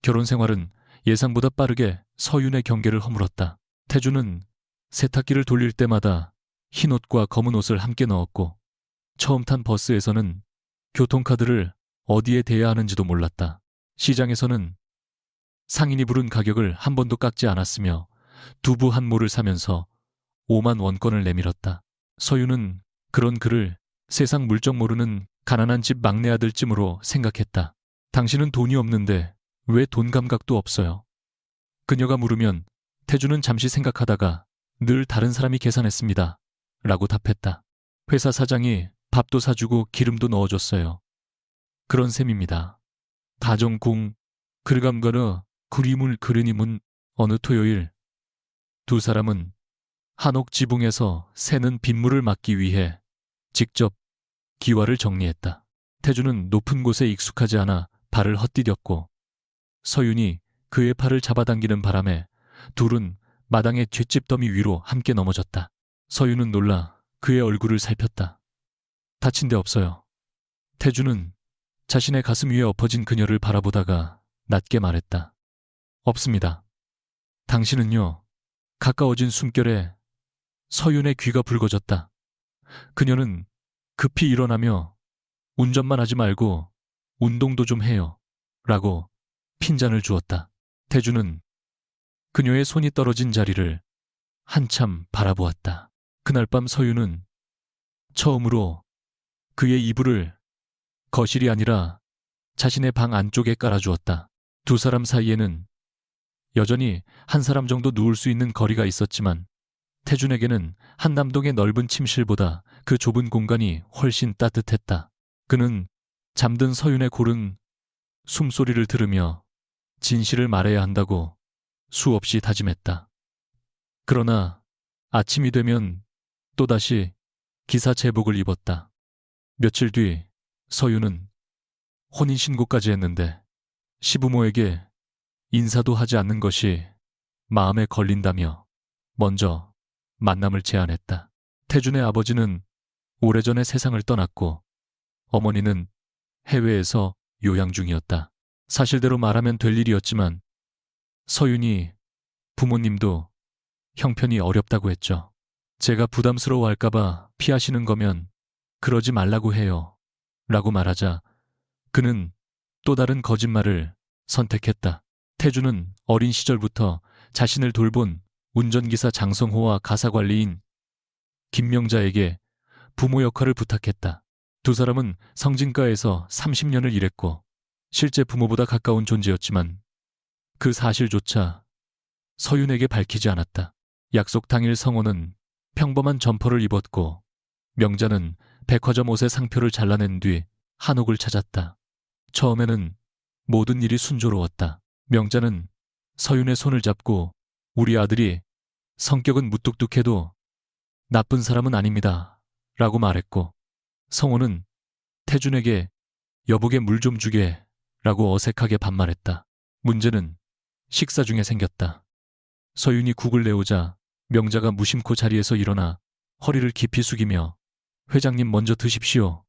결혼 생활은 예상보다 빠르게 서윤의 경계를 허물었다. 태주는 세탁기를 돌릴 때마다 흰 옷과 검은 옷을 함께 넣었고 처음 탄 버스에서는 교통카드를 어디에 대야 하는지도 몰랐다. 시장에서는 상인이 부른 가격을 한 번도 깎지 않았으며 두부 한 모를 사면서 5만 원권을 내밀었다. 서윤은 그런 그를 세상 물정 모르는 가난한 집 막내 아들쯤으로 생각했다. 당신은 돈이 없는데 왜 돈 감각도 없어요? 그녀가 물으면 태주는 잠시 생각하다가 늘 다른 사람이 계산했습니다. 라고 답했다. 회사 사장이 밥도 사주고 기름도 넣어줬어요. 그런 셈입니다. 다정궁 글감거려 그림을 그리님은 어느 토요일 두 사람은 한옥 지붕에서 새는 빗물을 막기 위해 직접 기와를 정리했다. 태주는 높은 곳에 익숙하지 않아 발을 헛디뎠고 서윤이 그의 팔을 잡아당기는 바람에 둘은 마당의 뒷집 더미 위로 함께 넘어졌다. 서윤은 놀라 그의 얼굴을 살폈다. 다친 데 없어요. 태주는 자신의 가슴 위에 엎어진 그녀를 바라보다가 낮게 말했다. 없습니다. 당신은요. 가까워진 숨결에 서윤의 귀가 붉어졌다. 그녀는 급히 일어나며 운전만 하지 말고 운동도 좀 해요. 라고 핀잔을 주었다. 태주는 그녀의 손이 떨어진 자리를 한참 바라보았다. 그날 밤 서윤은 처음으로 그의 이불을 거실이 아니라 자신의 방 안쪽에 깔아주었다. 두 사람 사이에는 여전히 한 사람 정도 누울 수 있는 거리가 있었지만 태준에게는 한남동의 넓은 침실보다 그 좁은 공간이 훨씬 따뜻했다. 그는 잠든 서윤의 고른 숨소리를 들으며 진실을 말해야 한다고 수없이 다짐했다. 그러나 아침이 되면 또다시 기사 제복을 입었다. 며칠 뒤 서윤은 혼인신고까지 했는데 시부모에게 인사도 하지 않는 것이 마음에 걸린다며 먼저 만남을 제안했다. 태준의 아버지는 오래전에 세상을 떠났고 어머니는 해외에서 요양 중이었다. 사실대로 말하면 될 일이었지만 서윤이 부모님도 형편이 어렵다고 했죠. 제가 부담스러워할까봐 피하시는 거면 그러지 말라고 해요. 라고 말하자 그는 또 다른 거짓말을 선택했다. 태주는 어린 시절부터 자신을 돌본 운전기사 장성호와 가사관리인 김명자에게 부모 역할을 부탁했다. 두 사람은 성진가에서 30년을 일했고 실제 부모보다 가까운 존재였지만 그 사실조차 서윤에게 밝히지 않았다. 약속 당일 성호는 평범한 점퍼를 입었고 명자는 백화점 옷의 상표를 잘라낸 뒤 한옥을 찾았다. 처음에는 모든 일이 순조로웠다. 명자는 서윤의 손을 잡고 우리 아들이 성격은 무뚝뚝해도 나쁜 사람은 아닙니다. 라고 말했고 성호는 태준에게 여보게 물 좀 주게 라고 어색하게 반말했다. 문제는 식사 중에 생겼다. 서윤이 국을 내오자 명자가 무심코 자리에서 일어나 허리를 깊이 숙이며 회장님 먼저 드십시오.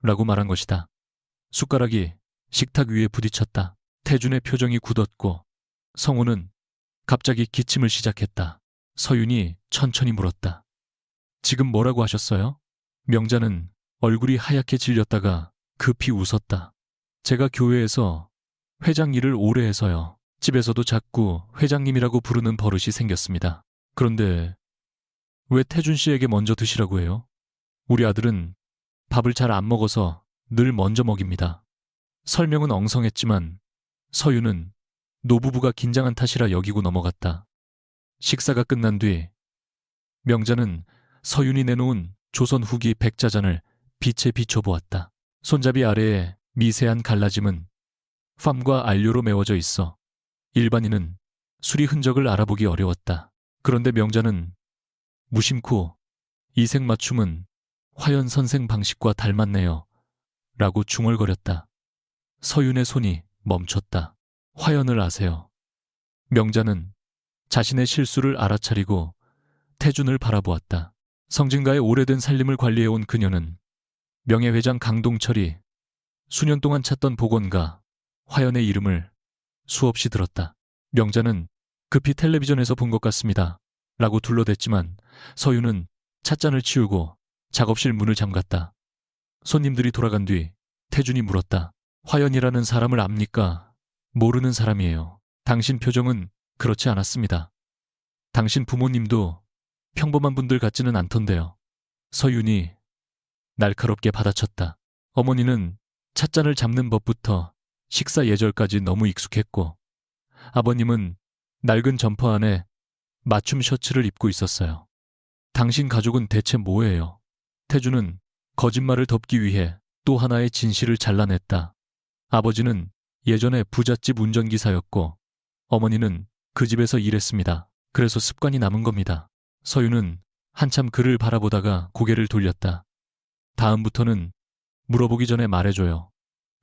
라고 말한 것이다. 숟가락이 식탁 위에 부딪혔다. 태준의 표정이 굳었고 성호는 갑자기 기침을 시작했다. 서윤이 천천히 물었다. 지금 뭐라고 하셨어요? 명자는 얼굴이 하얗게 질렸다가 급히 웃었다. 제가 교회에서 회장 일을 오래 해서요. 집에서도 자꾸 회장님이라고 부르는 버릇이 생겼습니다. 그런데 왜 태준 씨에게 먼저 드시라고 해요? 우리 아들은 밥을 잘 안 먹어서 늘 먼저 먹입니다. 설명은 엉성했지만 서윤은 노부부가 긴장한 탓이라 여기고 넘어갔다. 식사가 끝난 뒤 명자는 서윤이 내놓은 조선 후기 백자잔을 빛에 비춰보았다. 손잡이 아래에 미세한 갈라짐은 팜과 안료로 메워져 있어 일반인은 수리 흔적을 알아보기 어려웠다. 그런데 명자는 무심코 이 색 맞춤은 화연 선생 방식과 닮았네요. 라고 중얼거렸다. 서윤의 손이 멈췄다. 화연을 아세요? 명자는 자신의 실수를 알아차리고 태준을 바라보았다. 성진가의 오래된 살림을 관리해온 그녀는 명예회장 강동철이 수년 동안 찾던 복원가 화연의 이름을 수없이 들었다. 명자는 급히 텔레비전에서 본 것 같습니다. 라고 둘러댔지만 서유는 찻잔을 치우고 작업실 문을 잠갔다. 손님들이 돌아간 뒤 태준이 물었다. 화연이라는 사람을 압니까? 모르는 사람이에요. 당신 표정은 그렇지 않았습니다. 당신 부모님도 평범한 분들 같지는 않던데요. 서윤이 날카롭게 받아쳤다. 어머니는 찻잔을 잡는 법부터 식사 예절까지 너무 익숙했고 아버님은 낡은 점퍼 안에 맞춤 셔츠를 입고 있었어요. 당신 가족은 대체 뭐예요? 태주는 거짓말을 덮기 위해 또 하나의 진실을 잘라냈다. 아버지는 예전에 부잣집 운전기사였고 어머니는 그 집에서 일했습니다. 그래서 습관이 남은 겁니다. 서유는 한참 그를 바라보다가 고개를 돌렸다. 다음부터는 물어보기 전에 말해줘요.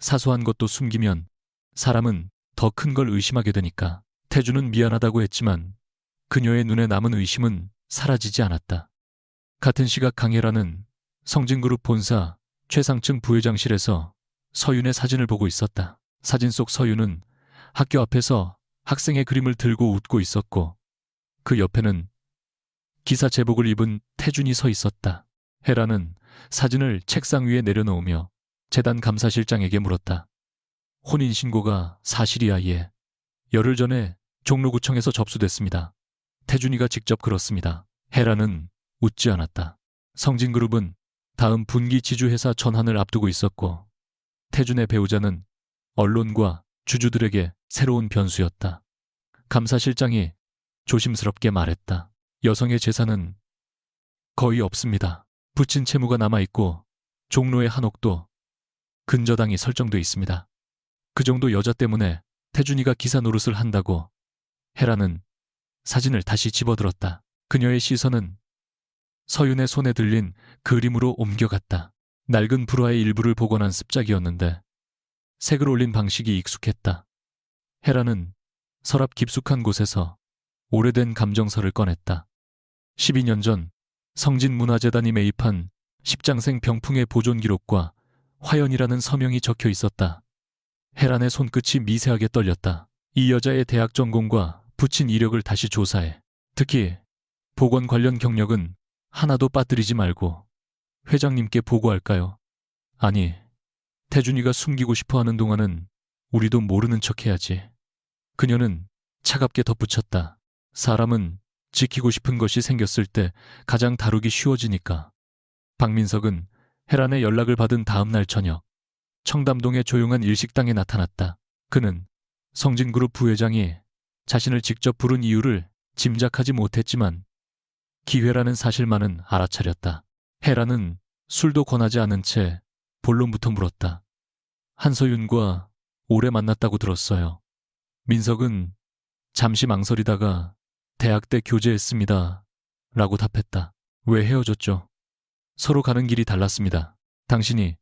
사소한 것도 숨기면 사람은 더 큰 걸 의심하게 되니까. 태주는 미안하다고 했지만 그녀의 눈에 남은 의심은 사라지지 않았다. 같은 시각 강혜라는 성진그룹 본사 최상층 부회장실에서 서윤의 사진을 보고 있었다. 사진 속 서윤은 학교 앞에서 학생의 그림을 들고 웃고 있었고 그 옆에는 기사 제복을 입은 태준이 서 있었다. 혜라는 사진을 책상 위에 내려놓으며 재단 감사실장에게 물었다. 혼인신고가 사실이야 예. 열흘 전에 종로구청에서 접수됐습니다. 태준이가 직접 그렇습니다. 혜라는 웃지 않았다. 성진그룹은 다음 분기 지주회사 전환을 앞두고 있었고 태준의 배우자는 언론과 주주들에게 새로운 변수였다. 감사실장이 조심스럽게 말했다. 여성의 재산은 거의 없습니다. 부친 채무가 남아있고 종로의 한옥도 근저당이 설정돼 있습니다. 그 정도 여자 때문에 태준이가 기사 노릇을 한다고. 혜라는 사진을 다시 집어들었다. 그녀의 시선은 서윤의 손에 들린 그림으로 옮겨갔다. 낡은 불화의 일부를 복원한 습작이었는데 색을 올린 방식이 익숙했다. 혜라는 서랍 깊숙한 곳에서 오래된 감정서를 꺼냈다. 12년 전 성진문화재단이 매입한 십장생 병풍의 보존 기록과 화연이라는 서명이 적혀 있었다. 혜란의 손끝이 미세하게 떨렸다. 이 여자의 대학 전공과 부친 이력을 다시 조사해. 특히 복원 관련 경력은 하나도 빠뜨리지 말고 회장님께 보고할까요? 아니, 태준이가 숨기고 싶어하는 동안은 우리도 모르는 척해야지. 그녀는 차갑게 덧붙였다. 사람은 지키고 싶은 것이 생겼을 때 가장 다루기 쉬워지니까. 박민석은 혜란의 연락을 받은 다음 날 저녁 청담동의 조용한 일식당에 나타났다. 그는 성진그룹 부회장이 자신을 직접 부른 이유를 짐작하지 못했지만 기회라는 사실만은 알아차렸다. 혜란은 술도 권하지 않은 채 본론부터 물었다. 한서윤과 오래 만났다고 들었어요. 민석은 잠시 망설이다가 대학 때 교제했습니다. 라고 답했다. 왜 헤어졌죠? 서로 가는 길이 달랐습니다. 당신이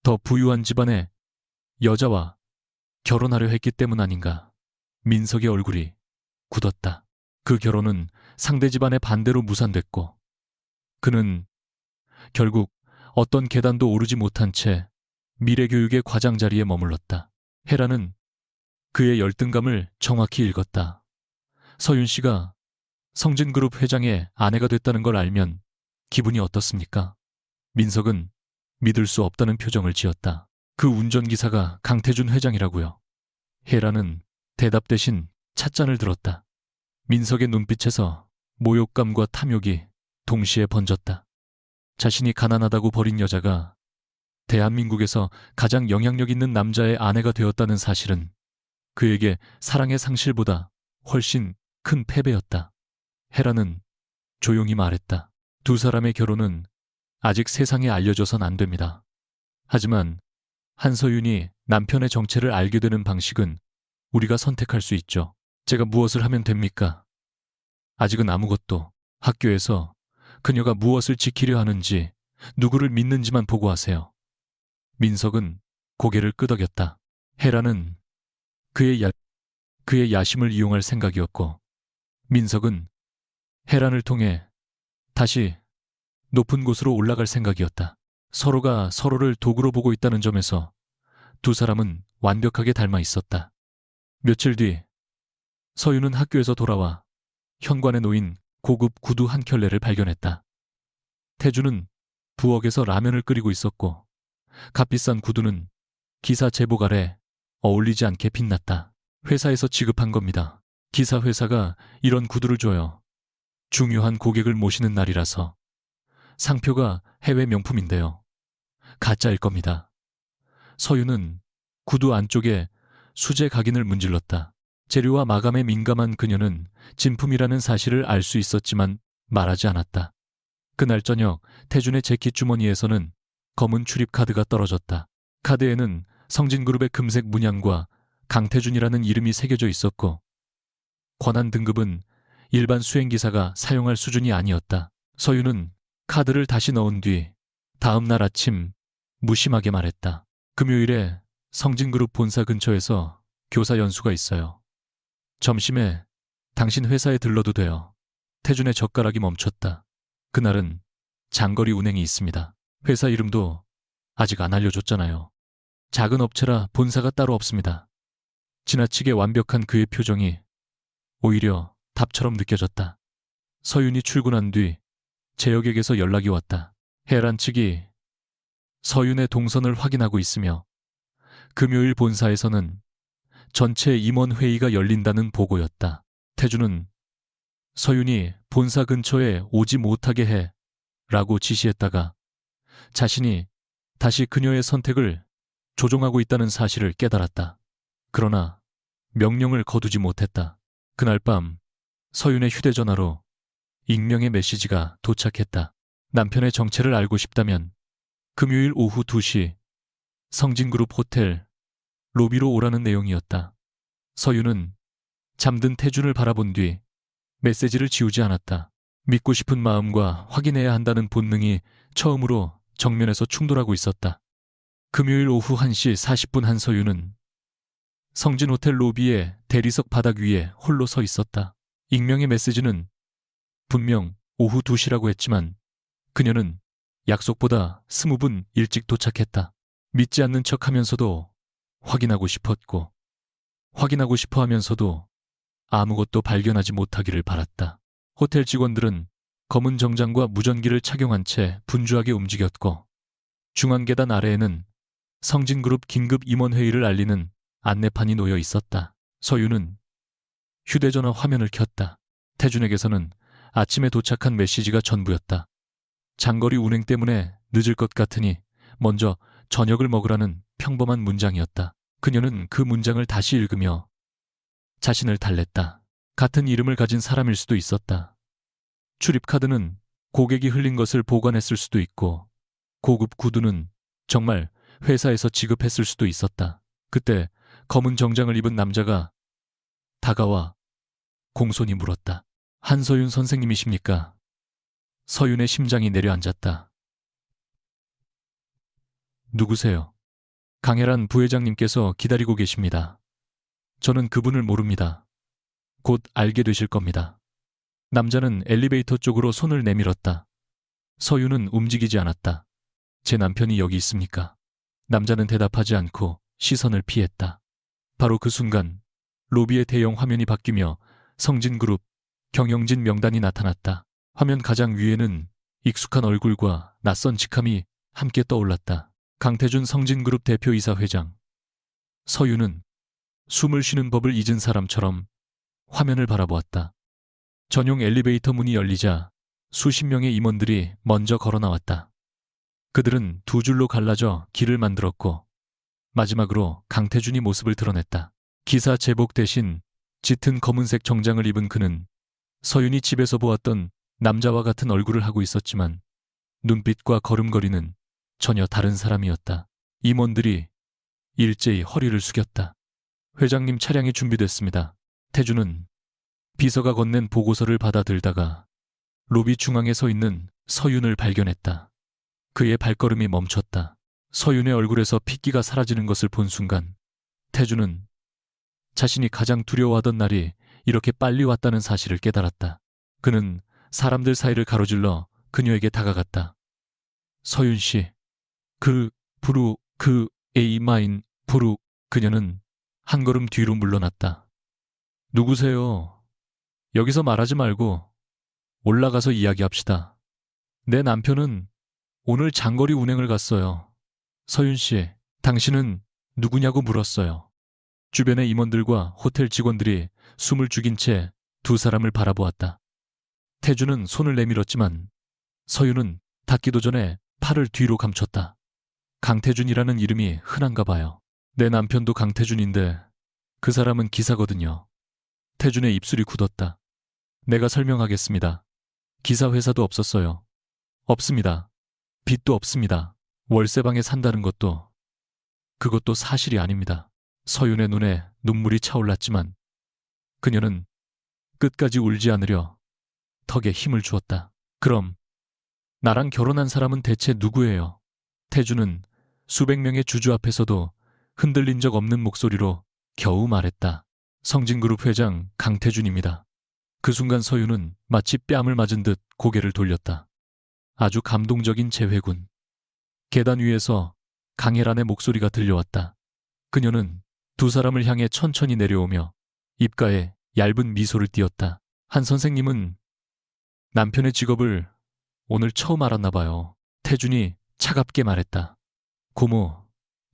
더 부유한 집안의 여자와 결혼하려 했기 때문 아닌가. 민석의 얼굴이 굳었다. 그 결혼은 상대 집안의 반대로 무산됐고 그는 결국 어떤 계단도 오르지 못한 채 미래교육의 과장 자리에 머물렀다. 혜라는 그의 열등감을 정확히 읽었다. 서윤 씨가 성진그룹 회장의 아내가 됐다는 걸 알면 기분이 어떻습니까? 민석은 믿을 수 없다는 표정을 지었다. 그 운전기사가 강태준 회장이라고요. 혜라는 대답 대신 찻잔을 들었다. 민석의 눈빛에서 모욕감과 탐욕이 동시에 번졌다. 자신이 가난하다고 버린 여자가 대한민국에서 가장 영향력 있는 남자의 아내가 되었다는 사실은 그에게 사랑의 상실보다 훨씬 큰 패배였다. 혜라는 조용히 말했다. 두 사람의 결혼은 아직 세상에 알려져선 안 됩니다. 하지만 한서윤이 남편의 정체를 알게 되는 방식은 우리가 선택할 수 있죠. 제가 무엇을 하면 됩니까? 아직은 아무것도. 학교에서 그녀가 무엇을 지키려 하는지, 누구를 믿는지만 보고하세요. 민석은 고개를 끄덕였다. 혜라는 그의 야심을 이용할 생각이었고 민석은 혜란을 통해 다시 높은 곳으로 올라갈 생각이었다. 서로가 서로를 도구로 보고 있다는 점에서 두 사람은 완벽하게 닮아 있었다. 며칠 뒤 서윤은 학교에서 돌아와 현관에 놓인 고급 구두 한 켤레를 발견했다. 태주는 부엌에서 라면을 끓이고 있었고 값비싼 구두는 기사 제복 아래 어울리지 않게 빛났다. 회사에서 지급한 겁니다. 기사 회사가 이런 구두를 줘요. 중요한 고객을 모시는 날이라서. 상표가 해외 명품인데요. 가짜일 겁니다. 서윤은 구두 안쪽에 수제 각인을 문질렀다. 재료와 마감에 민감한 그녀는 진품이라는 사실을 알 수 있었지만 말하지 않았다. 그날 저녁 태준의 재킷 주머니에서는 검은 출입카드가 떨어졌다. 카드에는 성진그룹의 금색 문양과 강태준이라는 이름이 새겨져 있었고 권한 등급은 일반 수행기사가 사용할 수준이 아니었다. 서윤은 카드를 다시 넣은 뒤 다음 날 아침 무심하게 말했다. 금요일에 성진그룹 본사 근처에서 교사 연수가 있어요. 점심에 당신 회사에 들러도 돼요. 태준의 젓가락이 멈췄다. 그날은 장거리 운행이 있습니다. 회사 이름도 아직 안 알려줬잖아요. 작은 업체라 본사가 따로 없습니다. 지나치게 완벽한 그의 표정이 오히려 답처럼 느껴졌다. 서윤이 출근한 뒤 재혁에게서 연락이 왔다. 해란 측이 서윤의 동선을 확인하고 있으며 금요일 본사에서는 전체 임원 회의가 열린다는 보고였다. 태준은 서윤이 본사 근처에 오지 못하게 해 라고 지시했다가 자신이 다시 그녀의 선택을 조종하고 있다는 사실을 깨달았다. 그러나 명령을 거두지 못했다. 그날 밤 서윤의 휴대전화로 익명의 메시지가 도착했다. 남편의 정체를 알고 싶다면 금요일 오후 2시 성진그룹 호텔 로비로 오라는 내용이었다. 서윤은 잠든 태준을 바라본 뒤 메시지를 지우지 않았다. 믿고 싶은 마음과 확인해야 한다는 본능이 처음으로 정면에서 충돌하고 있었다. 금요일 오후 1시 40분 한서윤은 성진호텔 로비의 대리석 바닥 위에 홀로 서 있었다. 익명의 메시지는 분명 오후 2시라고 했지만 그녀는 약속보다 20분 일찍 도착했다. 믿지 않는 척하면서도 확인하고 싶었고 확인하고 싶어 하면서도 아무것도 발견하지 못하기를 바랐다. 호텔 직원들은 검은 정장과 무전기를 착용한 채 분주하게 움직였고 중앙 계단 아래에는 성진그룹 긴급 임원회의를 알리는 안내판이 놓여 있었다. 서윤은 휴대전화 화면을 켰다. 태준에게서는 아침에 도착한 메시지가 전부였다. 장거리 운행 때문에 늦을 것 같으니 먼저 저녁을 먹으라는 평범한 문장이었다. 그녀는 그 문장을 다시 읽으며 자신을 달랬다. 같은 이름을 가진 사람일 수도 있었다. 출입카드는 고객이 흘린 것을 보관했을 수도 있고 고급 구두는 정말 회사에서 지급했을 수도 있었다. 그때 검은 정장을 입은 남자가 다가와 공손히 물었다. 한서윤 선생님이십니까? 서윤의 심장이 내려앉았다. 누구세요? 강혜란 부회장님께서 기다리고 계십니다. 저는 그분을 모릅니다. 곧 알게 되실 겁니다. 남자는 엘리베이터 쪽으로 손을 내밀었다. 서윤은 움직이지 않았다. 제 남편이 여기 있습니까? 남자는 대답하지 않고 시선을 피했다. 바로 그 순간 로비의 대형 화면이 바뀌며 성진그룹 경영진 명단이 나타났다. 화면 가장 위에는 익숙한 얼굴과 낯선 직함이 함께 떠올랐다. 강태준 성진그룹 대표이사 회장. 서윤은 숨을 쉬는 법을 잊은 사람처럼 화면을 바라보았다. 전용 엘리베이터 문이 열리자 수십 명의 임원들이 먼저 걸어 나왔다. 그들은 두 줄로 갈라져 길을 만들었고 마지막으로 강태준이 모습을 드러냈다. 기사 제복 대신 짙은 검은색 정장을 입은 그는 서윤이 집에서 보았던 남자와 같은 얼굴을 하고 있었지만 눈빛과 걸음걸이는 전혀 다른 사람이었다. 임원들이 일제히 허리를 숙였다. 회장님 차량이 준비됐습니다. 태준은 비서가 건넨 보고서를 받아들다가 로비 중앙에 서 있는 서윤을 발견했다. 그의 발걸음이 멈췄다. 서윤의 얼굴에서 핏기가 사라지는 것을 본 순간 태준은 자신이 가장 두려워하던 날이 이렇게 빨리 왔다는 사실을 깨달았다. 그는 사람들 사이를 가로질러 그녀에게 다가갔다. 서윤 씨, 에이마인, 그녀는 한 걸음 뒤로 물러났다. 누구세요? 여기서 말하지 말고 올라가서 이야기합시다. 내 남편은 오늘 장거리 운행을 갔어요. 서윤 씨, 당신은 누구냐고 물었어요. 주변의 임원들과 호텔 직원들이 숨을 죽인 채 두 사람을 바라보았다. 태주는 손을 내밀었지만 서윤은 닿기도 전에 팔을 뒤로 감췄다. 강태준이라는 이름이 흔한가 봐요. 내 남편도 강태준인데 그 사람은 기사거든요. 태준의 입술이 굳었다. 내가 설명하겠습니다. 기사 회사도 없었어요. 없습니다. 빚도 없습니다. 월세방에 산다는 그것도 사실이 아닙니다. 서윤의 눈에 눈물이 차올랐지만 그녀는 끝까지 울지 않으려 턱에 힘을 주었다. 그럼 나랑 결혼한 사람은 대체 누구예요? 태주는 수백 명의 주주 앞에서도 흔들린 적 없는 목소리로 겨우 말했다. 성진그룹 회장 강태준입니다. 그 순간 서윤은 마치 뺨을 맞은 듯 고개를 돌렸다. 아주 감동적인 재회군. 계단 위에서 강혜란의 목소리가 들려왔다. 그녀는 두 사람을 향해 천천히 내려오며 입가에 얇은 미소를 띄었다. 한 선생님은 남편의 직업을 오늘 처음 알았나 봐요. 태준이 차갑게 말했다. 고모,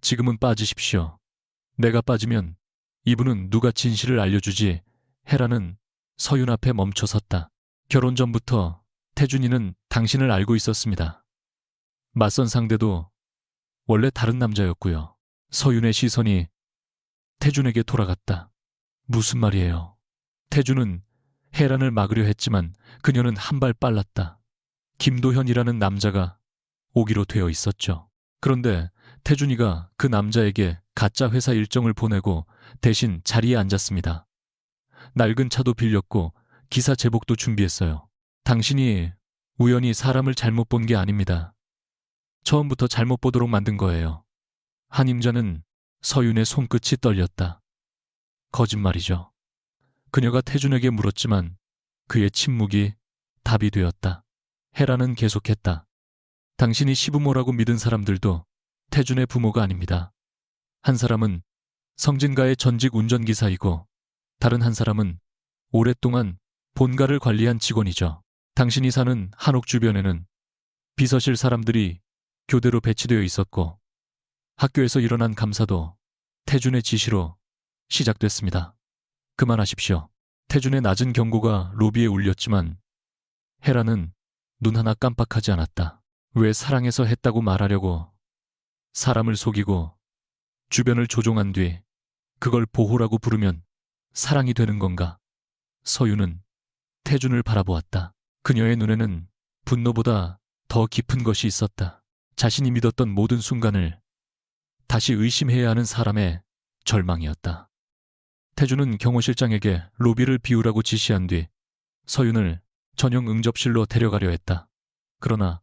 지금은 빠지십시오. 내가 빠지면 이분은 누가 진실을 알려주지? 헤라는 서윤 앞에 멈춰 섰다. 결혼 전부터 태준이는 당신을 알고 있었습니다. 맞선 상대도 원래 다른 남자였고요. 서윤의 시선이 태준에게 돌아갔다. 무슨 말이에요? 태준은 헤란을 막으려 했지만 그녀는 한 발 빨랐다. 김도현이라는 남자가 오기로 되어 있었죠. 그런데 태준이가 그 남자에게 가짜 회사 일정을 보내고 대신 자리에 앉았습니다. 낡은 차도 빌렸고 기사 제복도 준비했어요. 당신이 우연히 사람을 잘못 본 게 아닙니다. 처음부터 잘못 보도록 만든 거예요. 한 임자는 서윤의 손끝이 떨렸다. 거짓말이죠. 그녀가 태준에게 물었지만 그의 침묵이 답이 되었다. 헤라는 계속했다. 당신이 시부모라고 믿은 사람들도 태준의 부모가 아닙니다. 한 사람은 성진가의 전직 운전기사이고 다른 한 사람은 오랫동안 본가를 관리한 직원이죠. 당신이 사는 한옥 주변에는 비서실 사람들이 교대로 배치되어 있었고 학교에서 일어난 감사도 태준의 지시로 시작됐습니다. 그만하십시오. 태준의 낮은 경고가 로비에 울렸지만 헤라는 눈 하나 깜빡하지 않았다. 왜 사랑해서 했다고 말하려고 사람을 속이고 주변을 조종한 뒤 그걸 보호라고 부르면 사랑이 되는 건가? 서윤은 태준을 바라보았다. 그녀의 눈에는 분노보다 더 깊은 것이 있었다. 자신이 믿었던 모든 순간을 다시 의심해야 하는 사람의 절망이었다. 태준은 경호실장에게 로비를 비우라고 지시한 뒤 서윤을 전용 응접실로 데려가려 했다. 그러나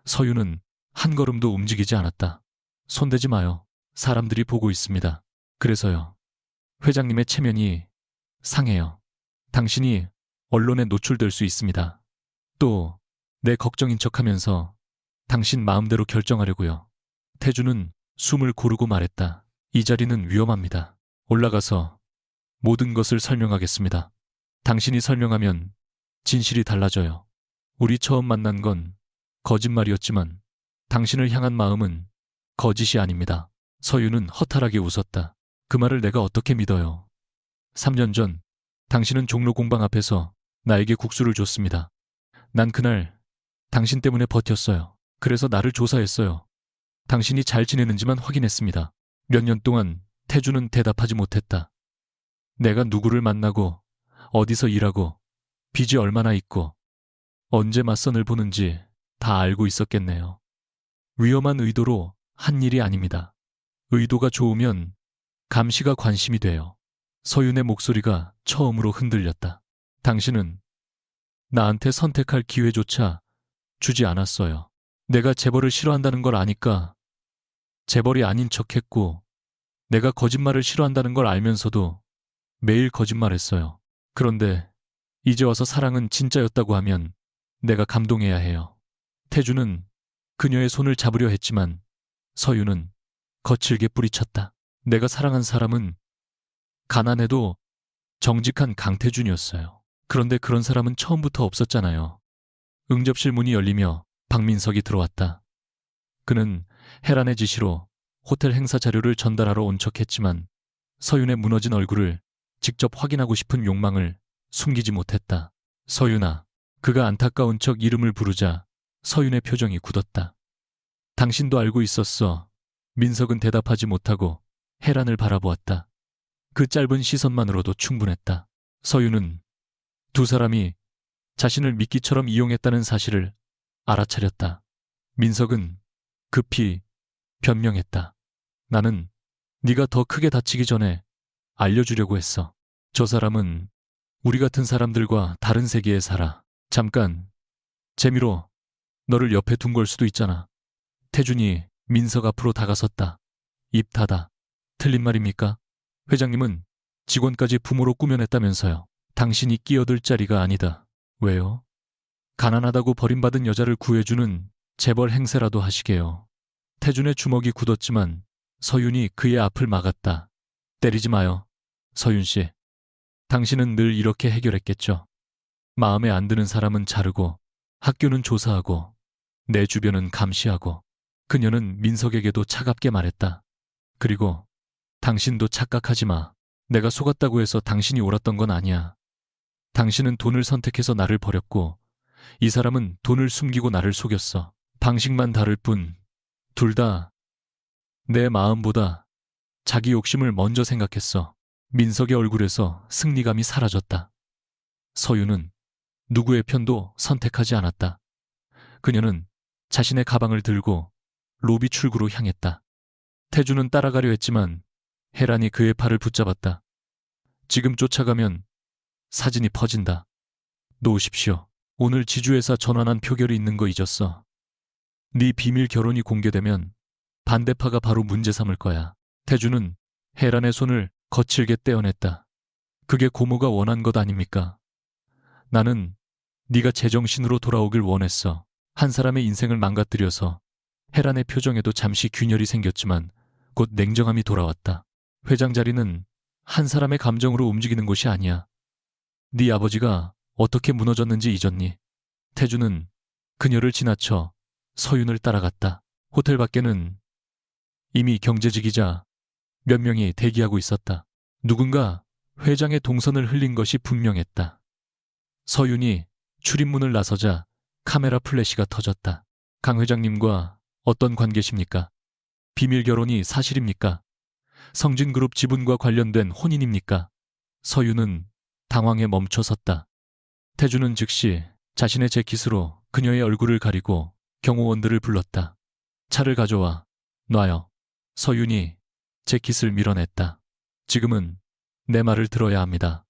서윤은 한 걸음도 움직이지 않았다. 손대지 마요. 사람들이 보고 있습니다. 그래서요. 회장님의 체면이 상해요. 당신이 언론에 노출될 수 있습니다. 또 내 걱정인 척하면서 당신 마음대로 결정하려고요. 태준은 숨을 고르고 말했다. 이 자리는 위험합니다. 올라가서 모든 것을 설명하겠습니다. 당신이 설명하면 진실이 달라져요. 우리 처음 만난 건 거짓말이었지만 당신을 향한 마음은 거짓이 아닙니다. 서윤은 허탈하게 웃었다. 그 말을 내가 어떻게 믿어요? 3년 전 당신은 종로 공방 앞에서 나에게 국수를 줬습니다. 난 그날 당신 때문에 버텼어요. 그래서 나를 조사했어요. 당신이 잘 지내는지만 확인했습니다. 몇 년 동안 태주는 대답하지 못했다. 내가 누구를 만나고 어디서 일하고 빚이 얼마나 있고 언제 맞선을 보는지 다 알고 있었겠네요. 위험한 의도로 한 일이 아닙니다. 의도가 좋으면 감시가 관심이 돼요. 서윤의 목소리가 처음으로 흔들렸다. 당신은 나한테 선택할 기회조차 주지 않았어요. 내가 재벌을 싫어한다는 걸 아니까 재벌이 아닌 척했고 내가 거짓말을 싫어한다는 걸 알면서도 매일 거짓말했어요. 그런데 이제 와서 사랑은 진짜였다고 하면 내가 감동해야 해요. 태주는 그녀의 손을 잡으려 했지만 서유는 거칠게 뿌리쳤다. 내가 사랑한 사람은 가난해도 정직한 강태준이었어요. 그런데 그런 사람은 처음부터 없었잖아요. 응접실 문이 열리며 박민석이 들어왔다. 그는 혜란의 지시로 호텔 행사 자료를 전달하러 온 척했지만 서윤의 무너진 얼굴을 직접 확인하고 싶은 욕망을 숨기지 못했다. 서윤아. 그가 안타까운 척 이름을 부르자 서윤의 표정이 굳었다. 당신도 알고 있었어. 민석은 대답하지 못하고 혜란을 바라보았다. 그 짧은 시선만으로도 충분했다. 서윤은 두 사람이 자신을 미끼처럼 이용했다는 사실을 알아차렸다. 민석은 급히 변명했다. 나는 네가 더 크게 다치기 전에 알려주려고 했어. 저 사람은 우리 같은 사람들과 다른 세계에 살아. 잠깐 재미로 너를 옆에 둔 걸 수도 있잖아. 태준이 민석 앞으로 다가섰다. 입 닫아. 틀린 말입니까? 회장님은 직원까지 부모로 꾸며냈다면서요. 당신이 끼어들 자리가 아니다. 왜요? 가난하다고 버림받은 여자를 구해주는 재벌 행세라도 하시게요. 태준의 주먹이 굳었지만 서윤이 그의 앞을 막았다. 때리지 마요. 서윤 씨. 당신은 늘 이렇게 해결했겠죠. 마음에 안 드는 사람은 자르고 학교는 조사하고 내 주변은 감시하고. 그녀는 민석에게도 차갑게 말했다. 그리고 당신도 착각하지 마. 내가 속았다고 해서 당신이 옳았던 건 아니야. 당신은 돈을 선택해서 나를 버렸고 이 사람은 돈을 숨기고 나를 속였어. 방식만 다를 뿐 둘 다 내 마음보다 자기 욕심을 먼저 생각했어. 민석의 얼굴에서 승리감이 사라졌다. 서유는 누구의 편도 선택하지 않았다. 그녀는 자신의 가방을 들고 로비 출구로 향했다. 태주는 따라가려 했지만 혜란이 그의 팔을 붙잡았다. 지금 쫓아가면 사진이 퍼진다. 놓으십시오. 오늘 지주회사 전환한 표결이 있는 거 잊었어. 네 비밀 결혼이 공개되면 반대파가 바로 문제 삼을 거야. 태주는 혜란의 손을 거칠게 떼어냈다. 그게 고모가 원한 것 아닙니까? 나는 네가 제정신으로 돌아오길 원했어. 한 사람의 인생을 망가뜨려서. 혜란의 표정에도 잠시 균열이 생겼지만 곧 냉정함이 돌아왔다. 회장 자리는 한 사람의 감정으로 움직이는 곳이 아니야. 네 아버지가 어떻게 무너졌는지 잊었니? 태주는 그녀를 지나쳐 서윤을 따라갔다. 호텔 밖에는 이미 경제직이자 몇 명이 대기하고 있었다. 누군가 회장의 동선을 흘린 것이 분명했다. 서윤이 출입문을 나서자 카메라 플래시가 터졌다. 강 회장님과 어떤 관계십니까? 비밀 결혼이 사실입니까? 성진그룹 지분과 관련된 혼인입니까? 서윤은 당황해 멈춰섰다. 태주는 즉시 자신의 재킷으로 그녀의 얼굴을 가리고 경호원들을 불렀다. 차를 가져와. 놔요. 서윤이 재킷을 밀어냈다. 지금은 내 말을 들어야 합니다.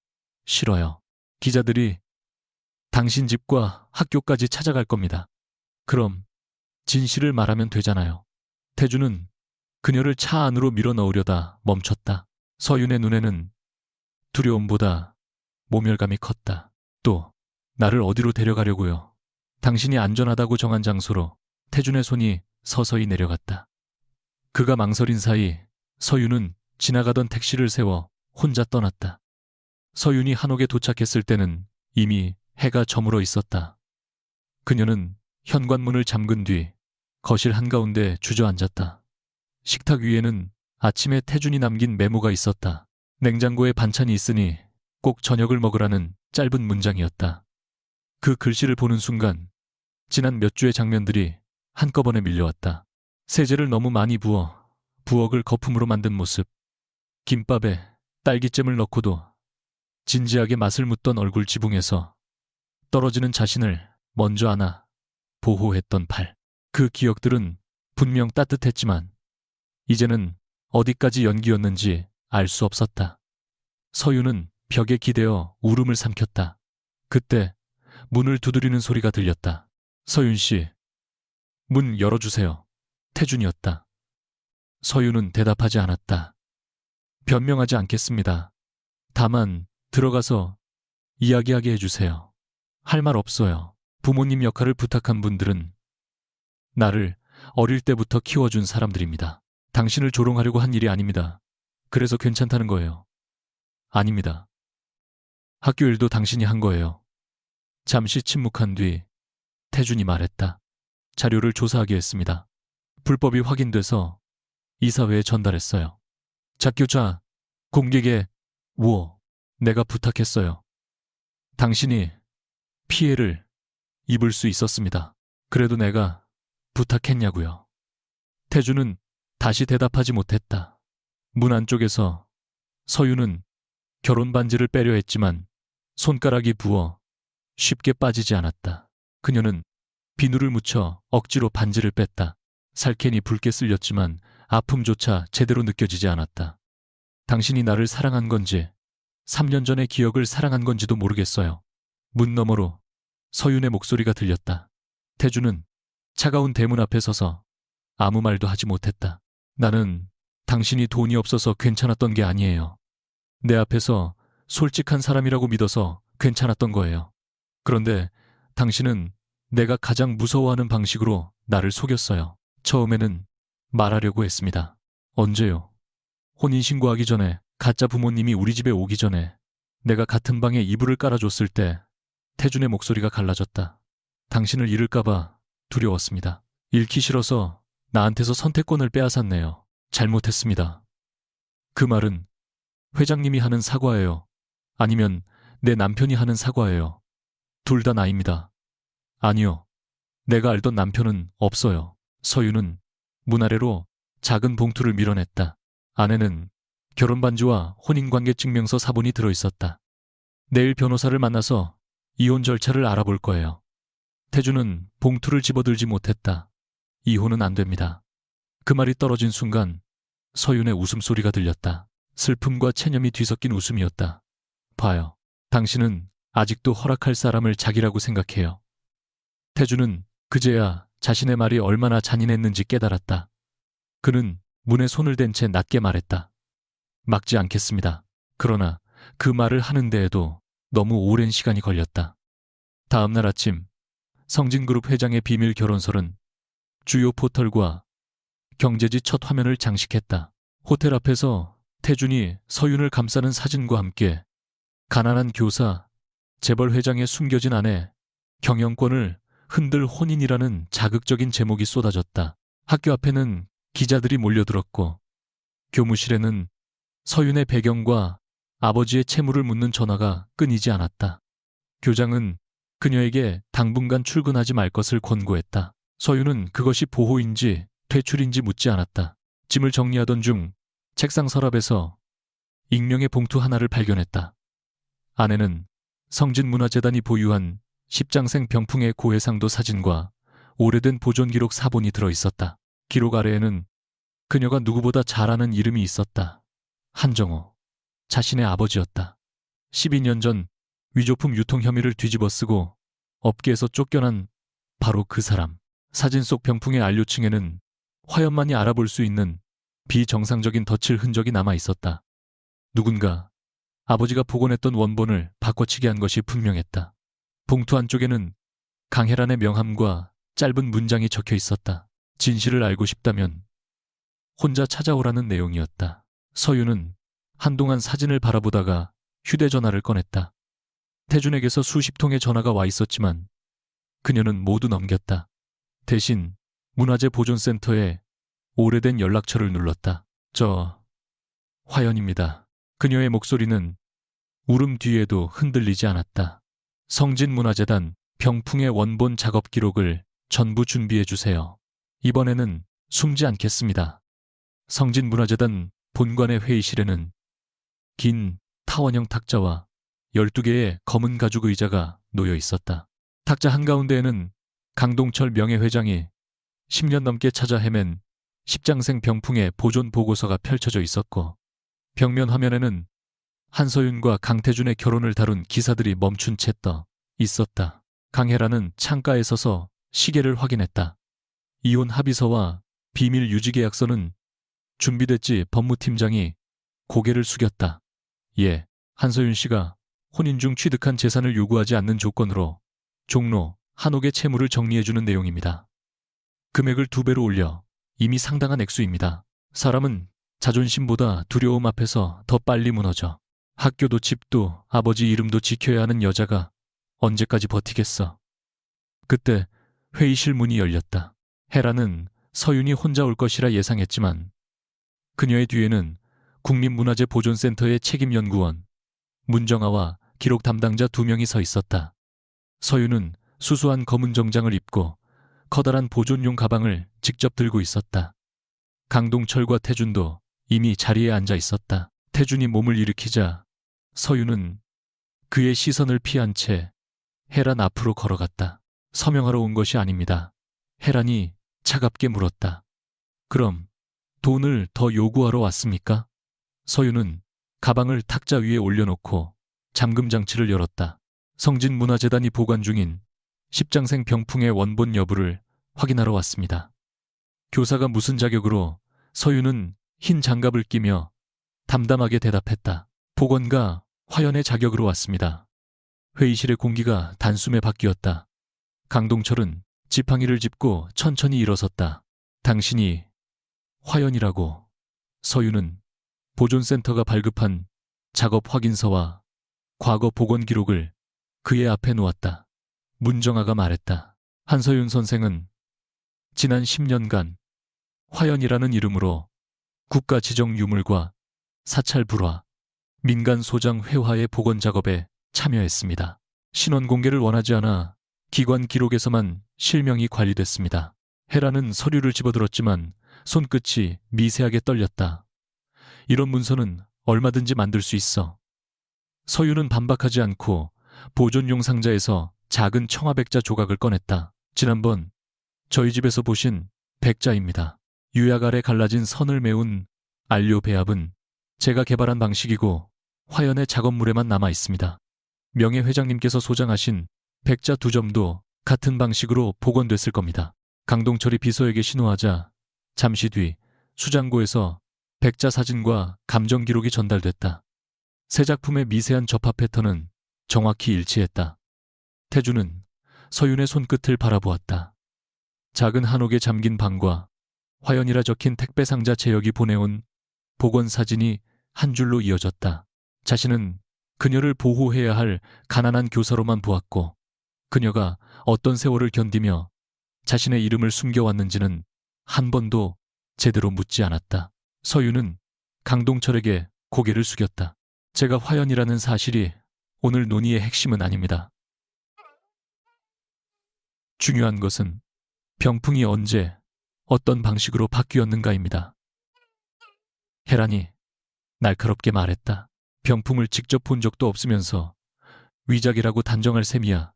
싫어요. 기자들이 당신 집과 학교까지 찾아갈 겁니다. 그럼 진실을 말하면 되잖아요. 태주는 그녀를 차 안으로 밀어넣으려다 멈췄다. 서윤의 눈에는 두려움보다 모멸감이 컸다. 또 나를 어디로 데려가려고요? 당신이 안전하다고 정한 장소로. 태준의 손이 서서히 내려갔다. 그가 망설인 사이 서윤은 지나가던 택시를 세워 혼자 떠났다. 서윤이 한옥에 도착했을 때는 이미 해가 저물어 있었다. 그녀는 현관문을 잠근 뒤 거실 한가운데 주저앉았다. 식탁 위에는 아침에 태준이 남긴 메모가 있었다. 냉장고에 반찬이 있으니 꼭 저녁을 먹으라는 짧은 문장이었다. 그 글씨를 보는 순간 지난 몇 주의 장면들이 한꺼번에 밀려왔다. 세제를 너무 많이 부어 부엌을 거품으로 만든 모습, 김밥에 딸기잼을 넣고도 진지하게 맛을 묻던 얼굴 지붕에서 떨어지는 자신을 먼저 안아 보호했던 팔. 그 기억들은 분명 따뜻했지만 이제는 어디까지 연기였는지 알 수 없었다. 서윤은 벽에 기대어 울음을 삼켰다. 그때 문을 두드리는 소리가 들렸다. 서윤 씨, 문 열어주세요. 태준이었다. 서윤은 대답하지 않았다. 변명하지 않겠습니다. 다만 들어가서 이야기하게 해주세요. 할 말 없어요. 부모님 역할을 부탁한 분들은 나를 어릴 때부터 키워준 사람들입니다. 당신을 조롱하려고 한 일이 아닙니다. 그래서 괜찮다는 거예요. 아닙니다. 학교 일도 당신이 한 거예요. 잠시 침묵한 뒤 태준이 말했다. 자료를 조사하게 했습니다. 불법이 확인돼서 이사회에 전달했어요. 작교자, 공객의 우호, 내가 부탁했어요. 당신이 피해를 입을 수 있었습니다. 그래도 내가 부탁했냐고요. 태주는 다시 대답하지 못했다. 문 안쪽에서 서유는 결혼 반지를 빼려 했지만 손가락이 부어 쉽게 빠지지 않았다. 그녀는 비누를 묻혀 억지로 반지를 뺐다. 살쾡이 붉게 쓸렸지만 아픔조차 제대로 느껴지지 않았다. 당신이 나를 사랑한 건지 3년 전의 기억을 사랑한 건지도 모르겠어요. 문 너머로 서윤의 목소리가 들렸다. 태주는 차가운 대문 앞에 서서 아무 말도 하지 못했다. 나는 당신이 돈이 없어서 괜찮았던 게 아니에요. 내 앞에서 솔직한 사람이라고 믿어서 괜찮았던 거예요. 그런데 당신은 내가 가장 무서워하는 방식으로 나를 속였어요. 처음에는 말하려고 했습니다. 언제요? 혼인신고하기 전에, 가짜 부모님이 우리 집에 오기 전에, 내가 같은 방에 이불을 깔아줬을 때 태준의 목소리가 갈라졌다. 당신을 잃을까봐 두려웠습니다. 잃기 싫어서 나한테서 선택권을 빼앗았네요. 잘못했습니다. 그 말은 회장님이 하는 사과예요. 아니면 내 남편이 하는 사과예요. 둘 다 나입니다. 아니요. 내가 알던 남편은 없어요. 서유는 문 아래로 작은 봉투를 밀어냈다. 안에는 결혼반지와 혼인관계증명서 사본이 들어있었다. 내일 변호사를 만나서 이혼 절차를 알아볼 거예요. 태주는 봉투를 집어들지 못했다. 이혼은 안 됩니다. 그 말이 떨어진 순간 서윤의 웃음소리가 들렸다. 슬픔과 체념이 뒤섞인 웃음이었다. 봐요. 당신은 아직도 허락할 사람을 자기라고 생각해요. 태주는 그제야 자신의 말이 얼마나 잔인했는지 깨달았다. 그는 문에 손을 댄 채 낮게 말했다. 막지 않겠습니다. 그러나 그 말을 하는 데에도 너무 오랜 시간이 걸렸다. 다음 날 아침, 성진그룹 회장의 비밀 결혼설은 주요 포털과 경제지 첫 화면을 장식했다. 호텔 앞에서 태준이 서윤을 감싸는 사진과 함께 가난한 교사, 재벌 회장의 숨겨진 아내, 경영권을 흔들 혼인이라는 자극적인 제목이 쏟아졌다. 학교 앞에는 기자들이 몰려들었고 교무실에는 서윤의 배경과 아버지의 채무를 묻는 전화가 끊이지 않았다. 교장은 그녀에게 당분간 출근하지 말 것을 권고했다. 서윤은 그것이 보호인지 퇴출인지 묻지 않았다. 짐을 정리하던 중 책상 서랍에서 익명의 봉투 하나를 발견했다. 안에는 성진문화재단이 보유한 십장생 병풍의 고해상도 사진과 오래된 보존기록 사본이 들어있었다. 기록 아래에는 그녀가 누구보다 잘 아는 이름이 있었다. 한정호, 자신의 아버지였다. 12년 전 위조품 유통 혐의를 뒤집어쓰고 업계에서 쫓겨난 바로 그 사람. 사진 속 병풍의 안료층에는 화연만이 알아볼 수 있는 비정상적인 덧칠 흔적이 남아 있었다. 누군가 아버지가 복원했던 원본을 바꿔치기 한 것이 분명했다. 봉투 안쪽에는 강혜란의 명함과 짧은 문장이 적혀 있었다. 진실을 알고 싶다면 혼자 찾아오라는 내용이었다. 서유는 한동안 사진을 바라보다가 휴대전화를 꺼냈다. 태준에게서 수십 통의 전화가 와 있었지만 그녀는 모두 넘겼다. 대신 문화재 보존센터에 오래된 연락처를 눌렀다. 저 화연입니다. 그녀의 목소리는 울음 뒤에도 흔들리지 않았다. 성진문화재단 병풍의 원본 작업 기록을 전부 준비해 주세요. 이번에는 숨지 않겠습니다. 성진문화재단 본관의 회의실에는 긴 타원형 탁자와 12개의 검은 가죽 의자가 놓여 있었다. 탁자 한가운데에는 강동철 명예회장이 10년 넘게 찾아 헤맨 십장생 병풍의 보존 보고서가 펼쳐져 있었고 벽면 화면에는 한서윤과 강태준의 결혼을 다룬 기사들이 멈춘 채 떠 있었다. 강혜란은 창가에 서서 시계를 확인했다. 이혼 합의서와 비밀 유지 계약서는 준비됐지. 법무팀장이 고개를 숙였다. 예, 한서윤 씨가 혼인 중 취득한 재산을 요구하지 않는 조건으로 종로 한옥의 채무를 정리해주는 내용입니다. 금액을 2배로 올려 이미 상당한 액수입니다. 사람은 자존심보다 두려움 앞에서 더 빨리 무너져. 학교도 집도 아버지 이름도 지켜야 하는 여자가 언제까지 버티겠어. 그때 회의실 문이 열렸다. 헤라는 서윤이 혼자 올 것이라 예상했지만 그녀의 뒤에는 국립문화재보존센터의 책임연구원 문정아와 기록 담당자 2명이 서 있었다. 서윤은 수수한 검은 정장을 입고 커다란 보존용 가방을 직접 들고 있었다. 강동철과 태준도 이미 자리에 앉아 있었다. 태준이 몸을 일으키자 서윤은 그의 시선을 피한 채 혜란 앞으로 걸어갔다. 서명하러 온 것이 아닙니다. 혜란이 차갑게 물었다. 그럼 돈을 더 요구하러 왔습니까? 서윤은 가방을 탁자 위에 올려놓고 잠금 장치를 열었다. 성진문화재단이 보관 중인 십장생 병풍의 원본 여부를 확인하러 왔습니다. 교사가 무슨 자격으로? 서윤은 흰 장갑을 끼며 담담하게 대답했다. 보건가 화연의 자격으로 왔습니다. 회의실의 공기가 단숨에 바뀌었다. 강동철은 지팡이를 짚고 천천히 일어섰다. 당신이 화연이라고. 서윤은 보존센터가 발급한 작업 확인서와 과거 복원 기록을 그의 앞에 놓았다. 문정아가 말했다. 한서윤 선생은 지난 10년간 화연이라는 이름으로 국가 지정 유물과 사찰 불화, 민간 소장 회화의 복원 작업에 참여했습니다. 신원 공개를 원하지 않아 기관 기록에서만 실명이 관리됐습니다. 헤라는 서류를 집어들었지만 손끝이 미세하게 떨렸다. 이런 문서는 얼마든지 만들 수 있어. 서유는 반박하지 않고 보존용 상자에서 작은 청아백자 조각을 꺼냈다. 지난번 저희 집에서 보신 백자입니다. 유약 아래 갈라진 선을 메운 안료 배합은 제가 개발한 방식이고 화연의 작업물에만 남아 있습니다. 명예 회장님께서 소장하신 백자 2점도 같은 방식으로 복원됐을 겁니다. 강동철이 비서에게 신호하자 잠시 뒤 수장고에서 백자 사진과 감정 기록이 전달됐다. 새 작품의 미세한 접합 패턴은 정확히 일치했다. 태주는 서윤의 손끝을 바라보았다. 작은 한옥에 잠긴 방과 화연이라 적힌 택배 상자 제역이 보내온 복원 사진이 한 줄로 이어졌다. 자신은 그녀를 보호해야 할 가난한 교사로만 보았고 그녀가 어떤 세월을 견디며 자신의 이름을 숨겨왔는지는 한 번도 제대로 묻지 않았다. 서윤은 강동철에게 고개를 숙였다. 제가 화연이라는 사실이 오늘 논의의 핵심은 아닙니다. 중요한 것은 병풍이 언제 어떤 방식으로 바뀌었는가입니다. 혜란이 날카롭게 말했다. 병풍을 직접 본 적도 없으면서 위작이라고 단정할 셈이야.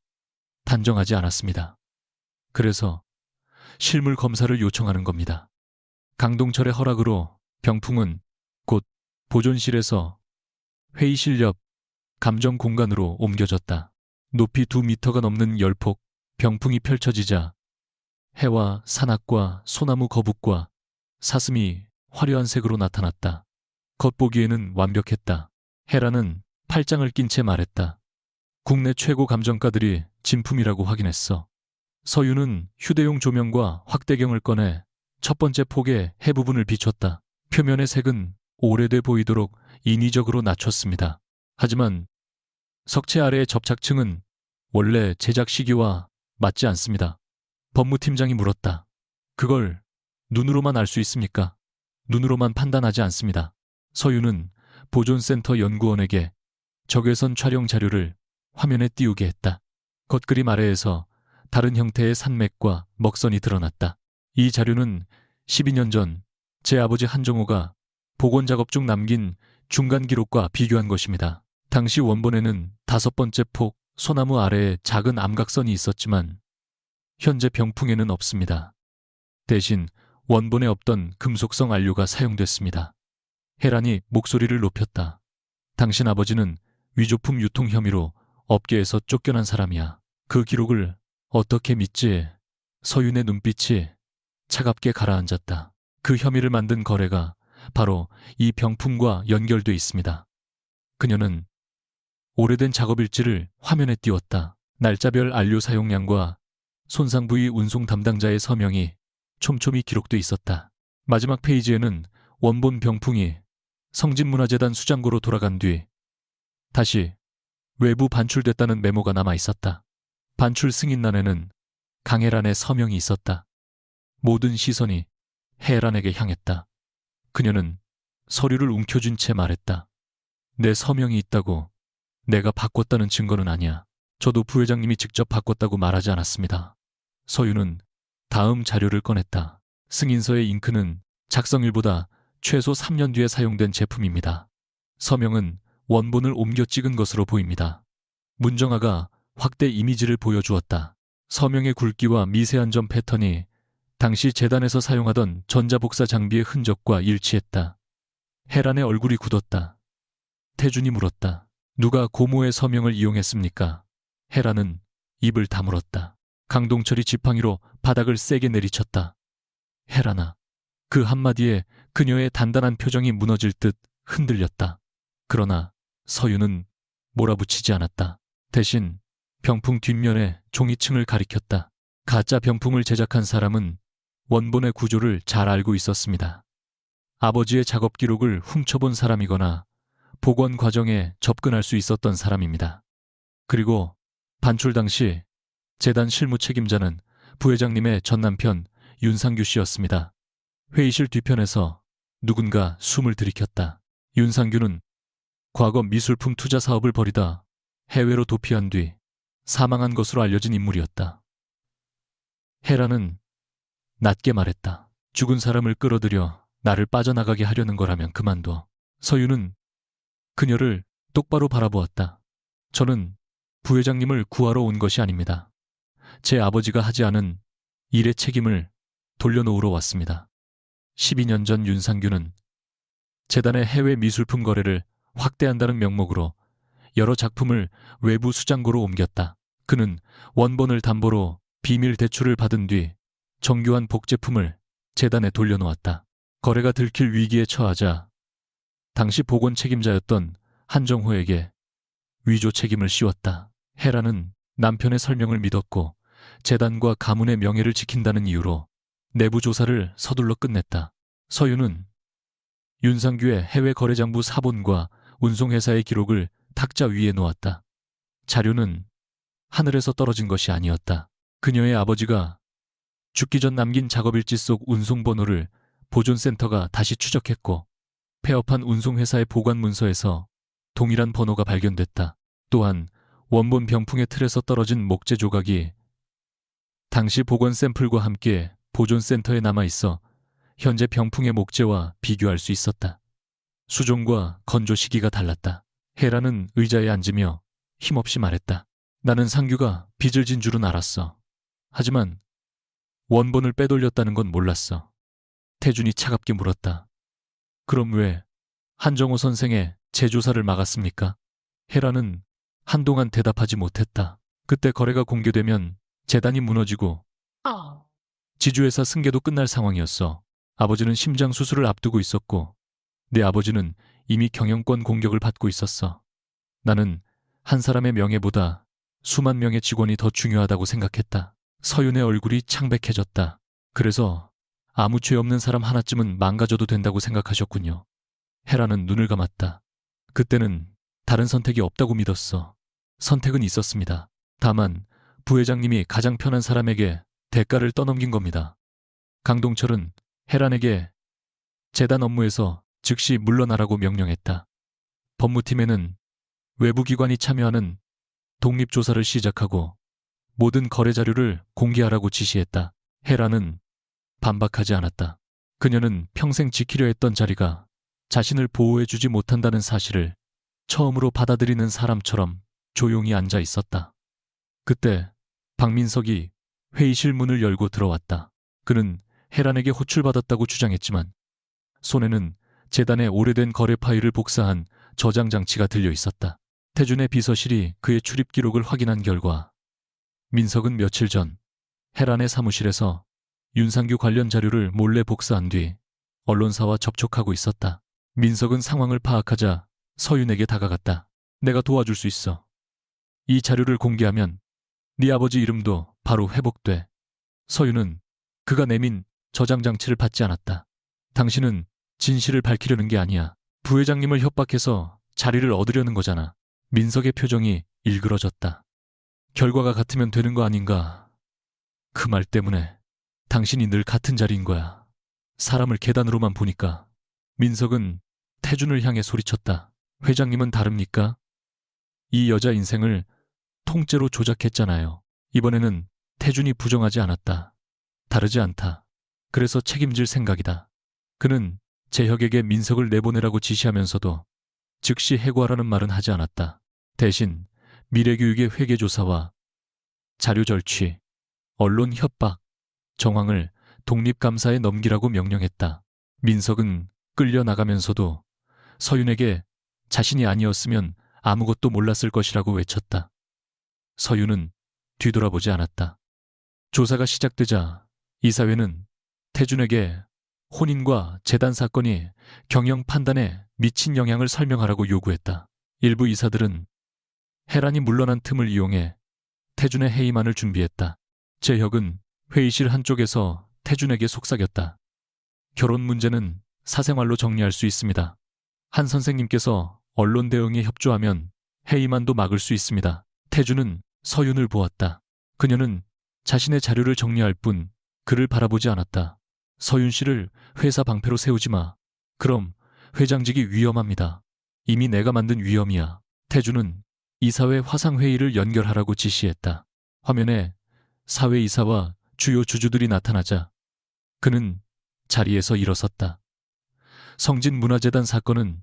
단정하지 않았습니다. 그래서 실물 검사를 요청하는 겁니다. 강동철의 허락으로 병풍은 곧 보존실에서 회의실 옆 감정 공간으로 옮겨졌다. 높이 2미터가 넘는 열폭 병풍이 펼쳐지자 해와 산악과 소나무 거북과 사슴이 화려한 색으로 나타났다. 겉보기에는 완벽했다. 헤라는 팔짱을 낀 채 말했다. 국내 최고 감정가들이 진품이라고 확인했어. 서윤은 휴대용 조명과 확대경을 꺼내 첫 번째 폭의 해 부분을 비췄다. 표면의 색은 오래돼 보이도록 인위적으로 낮췄습니다. 하지만 석체 아래의 접착층은 원래 제작 시기와 맞지 않습니다. 법무팀장이 물었다. 그걸 눈으로만 알 수 있습니까? 눈으로만 판단하지 않습니다. 서윤은 보존센터 연구원에게 적외선 촬영 자료를 화면에 띄우게 했다. 겉그림 아래에서 다른 형태의 산맥과 먹선이 드러났다. 이 자료는 12년 전 제 아버지 한정호가 복원 작업 중 남긴 중간 기록과 비교한 것입니다. 당시 원본에는 5번째 폭 소나무 아래에 작은 암각선이 있었지만 현재 병풍에는 없습니다. 대신 원본에 없던 금속성 안료가 사용됐습니다. 혜란이 목소리를 높였다. 당신 아버지는 위조품 유통 혐의로 업계에서 쫓겨난 사람이야. 그 기록을 어떻게 믿지? 서윤의 눈빛이 차갑게 가라앉았다. 그 혐의를 만든 거래가 바로 이 병풍과 연결돼 있습니다. 그녀는 오래된 작업 일지를 화면에 띄웠다. 날짜별 안료 사용량과 손상 부위 운송 담당자의 서명이 촘촘히 기록돼 있었다. 마지막 페이지에는 원본 병풍이 성진문화재단 수장고로 돌아간 뒤 다시 외부 반출됐다는 메모가 남아 있었다. 반출 승인란에는 강혜란의 서명이 있었다. 모든 시선이 혜란에게 향했다. 그녀는 서류를 움켜쥔 채 말했다. 내 서명이 있다고 내가 바꿨다는 증거는 아니야. 저도 부회장님이 직접 바꿨다고 말하지 않았습니다. 서유는 다음 자료를 꺼냈다. 승인서의 잉크는 작성일보다 최소 3년 뒤에 사용된 제품입니다. 서명은 원본을 옮겨 찍은 것으로 보입니다. 문정아가 확대 이미지를 보여주었다. 서명의 굵기와 미세한 점 패턴이 당시 재단에서 사용하던 전자복사 장비의 흔적과 일치했다. 혜란의 얼굴이 굳었다. 태준이 물었다. 누가 고모의 서명을 이용했습니까? 혜란은 입을 다물었다. 강동철이 지팡이로 바닥을 세게 내리쳤다. 혜란아. 그 한마디에 그녀의 단단한 표정이 무너질 듯 흔들렸다. 그러나 서유는 몰아붙이지 않았다. 대신 병풍 뒷면에 종이층을 가리켰다. 가짜 병풍을 제작한 사람은 원본의 구조를 잘 알고 있었습니다. 아버지의 작업 기록을 훔쳐본 사람이거나 복원 과정에 접근할 수 있었던 사람입니다. 그리고 반출 당시 재단 실무 책임자는 부회장님의 전남편 윤상규 씨였습니다. 회의실 뒤편에서 누군가 숨을 들이켰다. 윤상규는 과거 미술품 투자 사업을 벌이다 해외로 도피한 뒤 사망한 것으로 알려진 인물이었다. 혜라는 낮게 말했다. 죽은 사람을 끌어들여 나를 빠져나가게 하려는 거라면 그만둬. 서유는 그녀를 똑바로 바라보았다. 저는 부회장님을 구하러 온 것이 아닙니다. 제 아버지가 하지 않은 일의 책임을 돌려놓으러 왔습니다. 12년 전 윤상규는 재단의 해외 미술품 거래를 확대한다는 명목으로 여러 작품을 외부 수장고로 옮겼다. 그는 원본을 담보로 비밀 대출을 받은 뒤 정교한 복제품을 재단에 돌려놓았다. 거래가 들킬 위기에 처하자 당시 복원 책임자였던 한정호에게 위조 책임을 씌웠다. 혜라는 남편의 설명을 믿었고 재단과 가문의 명예를 지킨다는 이유로 내부 조사를 서둘러 끝냈다. 서유는 윤상규의 해외 거래장부 사본과 운송회사의 기록을 탁자 위에 놓았다. 자료는 하늘에서 떨어진 것이 아니었다. 그녀의 아버지가 죽기 전 남긴 작업일지 속 운송번호를 보존센터가 다시 추적했고 폐업한 운송회사의 보관 문서에서 동일한 번호가 발견됐다. 또한 원본 병풍의 틀에서 떨어진 목재 조각이 당시 복원 샘플과 함께 보존센터에 남아있어 현재 병풍의 목재와 비교할 수 있었다. 수종과 건조 시기가 달랐다. 혜라는 의자에 앉으며 힘없이 말했다. 나는 상규가 빚을 진 줄은 알았어. 하지만 원본을 빼돌렸다는 건 몰랐어. 태준이 차갑게 물었다. 그럼 왜 한정호 선생의 재조사를 막았습니까? 혜라는 한동안 대답하지 못했다. 그때 거래가 공개되면 재단이 무너지고 지주회사 승계도 끝날 상황이었어. 아버지는 심장 수술을 앞두고 있었고 내 아버지는 이미 경영권 공격을 받고 있었어. 나는 한 사람의 명예보다 수만 명의 직원이 더 중요하다고 생각했다. 서윤의 얼굴이 창백해졌다. 그래서 아무 죄 없는 사람 하나쯤은 망가져도 된다고 생각하셨군요. 혜라는 눈을 감았다. 그때는 다른 선택이 없다고 믿었어. 선택은 있었습니다. 다만 부회장님이 가장 편한 사람에게 대가를 떠넘긴 겁니다. 강동철은 혜란에게 재단 업무에서 즉시 물러나라고 명령했다. 법무팀에는 외부 기관이 참여하는 독립조사를 시작하고 모든 거래 자료를 공개하라고 지시했다. 혜란은 반박하지 않았다. 그녀는 평생 지키려 했던 자리가 자신을 보호해주지 못한다는 사실을 처음으로 받아들이는 사람처럼 조용히 앉아 있었다. 그때 박민석이 회의실 문을 열고 들어왔다. 그는 혜란에게 호출받았다고 주장했지만 손에는 재단의 오래된 거래 파일을 복사한 저장 장치가 들려 있었다. 태준의 비서실이 그의 출입 기록을 확인한 결과 민석은 며칠 전 혜란의 사무실에서 윤상규 관련 자료를 몰래 복사한 뒤 언론사와 접촉하고 있었다. 민석은 상황을 파악하자 서윤에게 다가갔다. 내가 도와줄 수 있어. 이 자료를 공개하면 네 아버지 이름도 바로 회복돼. 서윤은 그가 내민 저장 장치를 받지 않았다. 당신은 진실을 밝히려는 게 아니야. 부회장님을 협박해서 자리를 얻으려는 거잖아. 민석의 표정이 일그러졌다. 결과가 같으면 되는 거 아닌가. 그 말 때문에 당신이 늘 같은 자리인 거야. 사람을 계단으로만 보니까. 민석은 태준을 향해 소리쳤다. 회장님은 다릅니까? 이 여자 인생을 통째로 조작했잖아요. 이번에는 태준이 부정하지 않았다. 다르지 않다. 그래서 책임질 생각이다. 그는 재혁에게 민석을 내보내라고 지시하면서도 즉시 해고하라는 말은 하지 않았다. 대신 미래교육의 회계조사와 자료 절취, 언론 협박, 정황을 독립감사에 넘기라고 명령했다. 민석은 끌려나가면서도 서윤에게 자신이 아니었으면 아무것도 몰랐을 것이라고 외쳤다. 서윤은 뒤돌아보지 않았다. 조사가 시작되자 이사회는 태준에게 혼인과 재단 사건이 경영 판단에 미친 영향을 설명하라고 요구했다. 일부 이사들은 해란이 물러난 틈을 이용해 태준의 해임안을 준비했다. 재혁은 회의실 한쪽에서 태준에게 속삭였다. 결혼 문제는 사생활로 정리할 수 있습니다. 한 선생님께서 언론 대응에 협조하면 해임안도 막을 수 있습니다. 태준은 서윤을 보았다. 그녀는 자신의 자료를 정리할 뿐 그를 바라보지 않았다. 서윤 씨를 회사 방패로 세우지 마. 그럼 회장직이 위험합니다. 이미 내가 만든 위험이야. 태준은 이사회 화상회의를 연결하라고 지시했다. 화면에 사회이사와 주요 주주들이 나타나자 그는 자리에서 일어섰다. 성진문화재단 사건은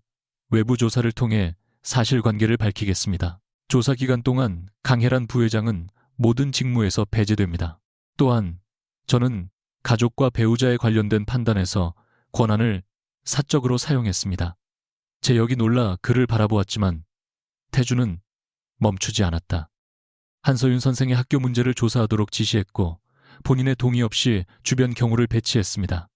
외부 조사를 통해 사실관계를 밝히겠습니다. 조사 기간 동안 강혜란 부회장은 모든 직무에서 배제됩니다. 또한 저는 가족과 배우자에 관련된 판단에서 권한을 사적으로 사용했습니다. 재혁이 놀라 그를 바라보았지만 태준은 멈추지 않았다. 한서윤 선생의 학교 문제를 조사하도록 지시했고 본인의 동의 없이 주변 경호를 배치했습니다.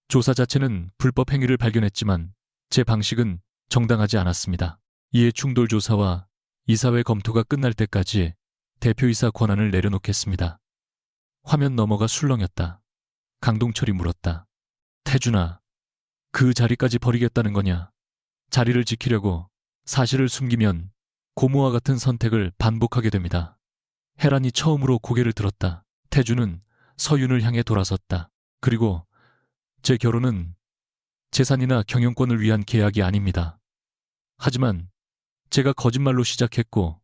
조사 자체는 불법 행위를 발견했지만 제 방식은 정당하지 않았습니다. 이해 충돌 조사와 이사회 검토가 끝날 때까지 대표이사 권한을 내려놓겠습니다. 화면 너머가 술렁였다. 강동철이 물었다. 태준아, 그 자리까지 버리겠다는 거냐? 자리를 지키려고 사실을 숨기면 고모와 같은 선택을 반복하게 됩니다. 혜란이 처음으로 고개를 들었다. 태준은 서윤을 향해 돌아섰다. 그리고 제 결혼은 재산이나 경영권을 위한 계약이 아닙니다. 하지만 제가 거짓말로 시작했고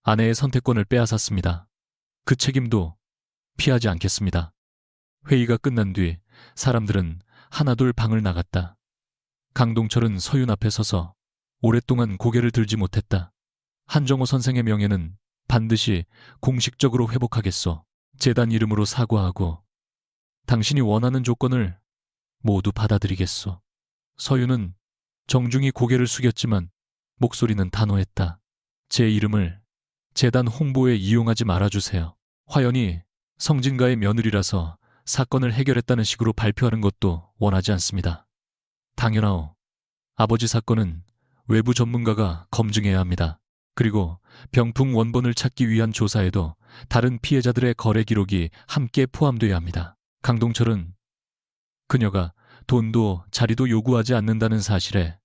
아내의 선택권을 빼앗았습니다. 그 책임도 피하지 않겠습니다. 회의가 끝난 뒤 사람들은 하나둘 방을 나갔다. 강동철은 서윤 앞에 서서 오랫동안 고개를 들지 못했다. 한정호 선생의 명예는 반드시 공식적으로 회복하겠소. 재단 이름으로 사과하고 당신이 원하는 조건을 모두 받아들이겠소. 서윤은 정중히 고개를 숙였지만 목소리는 단호했다. 제 이름을 재단 홍보에 이용하지 말아주세요. 화연이 성진가의 며느리라서 사건을 해결했다는 식으로 발표하는 것도 원하지 않습니다. 당연하오. 아버지 사건은 외부 전문가가 검증해야 합니다. 그리고 병풍 원본을 찾기 위한 조사에도 다른 피해자들의 거래 기록이 함께 포함돼야 합니다. 강동철은 그녀가 돈도 자리도 요구하지 않는다는 사실에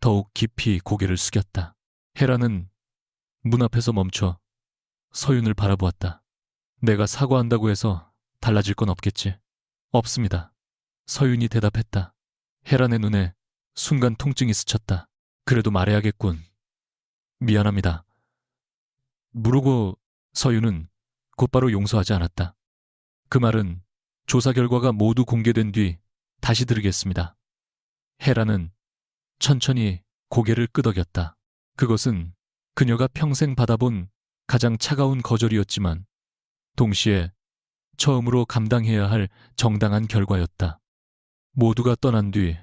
더욱 깊이 고개를 숙였다. 혜라는 문 앞에서 멈춰 서윤을 바라보았다. 내가 사과한다고 해서 달라질 건 없겠지? 없습니다. 서윤이 대답했다. 혜란의 눈에 순간 통증이 스쳤다. 그래도 말해야겠군. 미안합니다. 물으고 서윤은 곧바로 용서하지 않았다. 그 말은 조사 결과가 모두 공개된 뒤 다시 들으겠습니다. 혜란은 천천히 고개를 끄덕였다. 그것은 그녀가 평생 받아본 가장 차가운 거절이었지만 동시에 처음으로 감당해야 할 정당한 결과였다. 모두가 떠난 뒤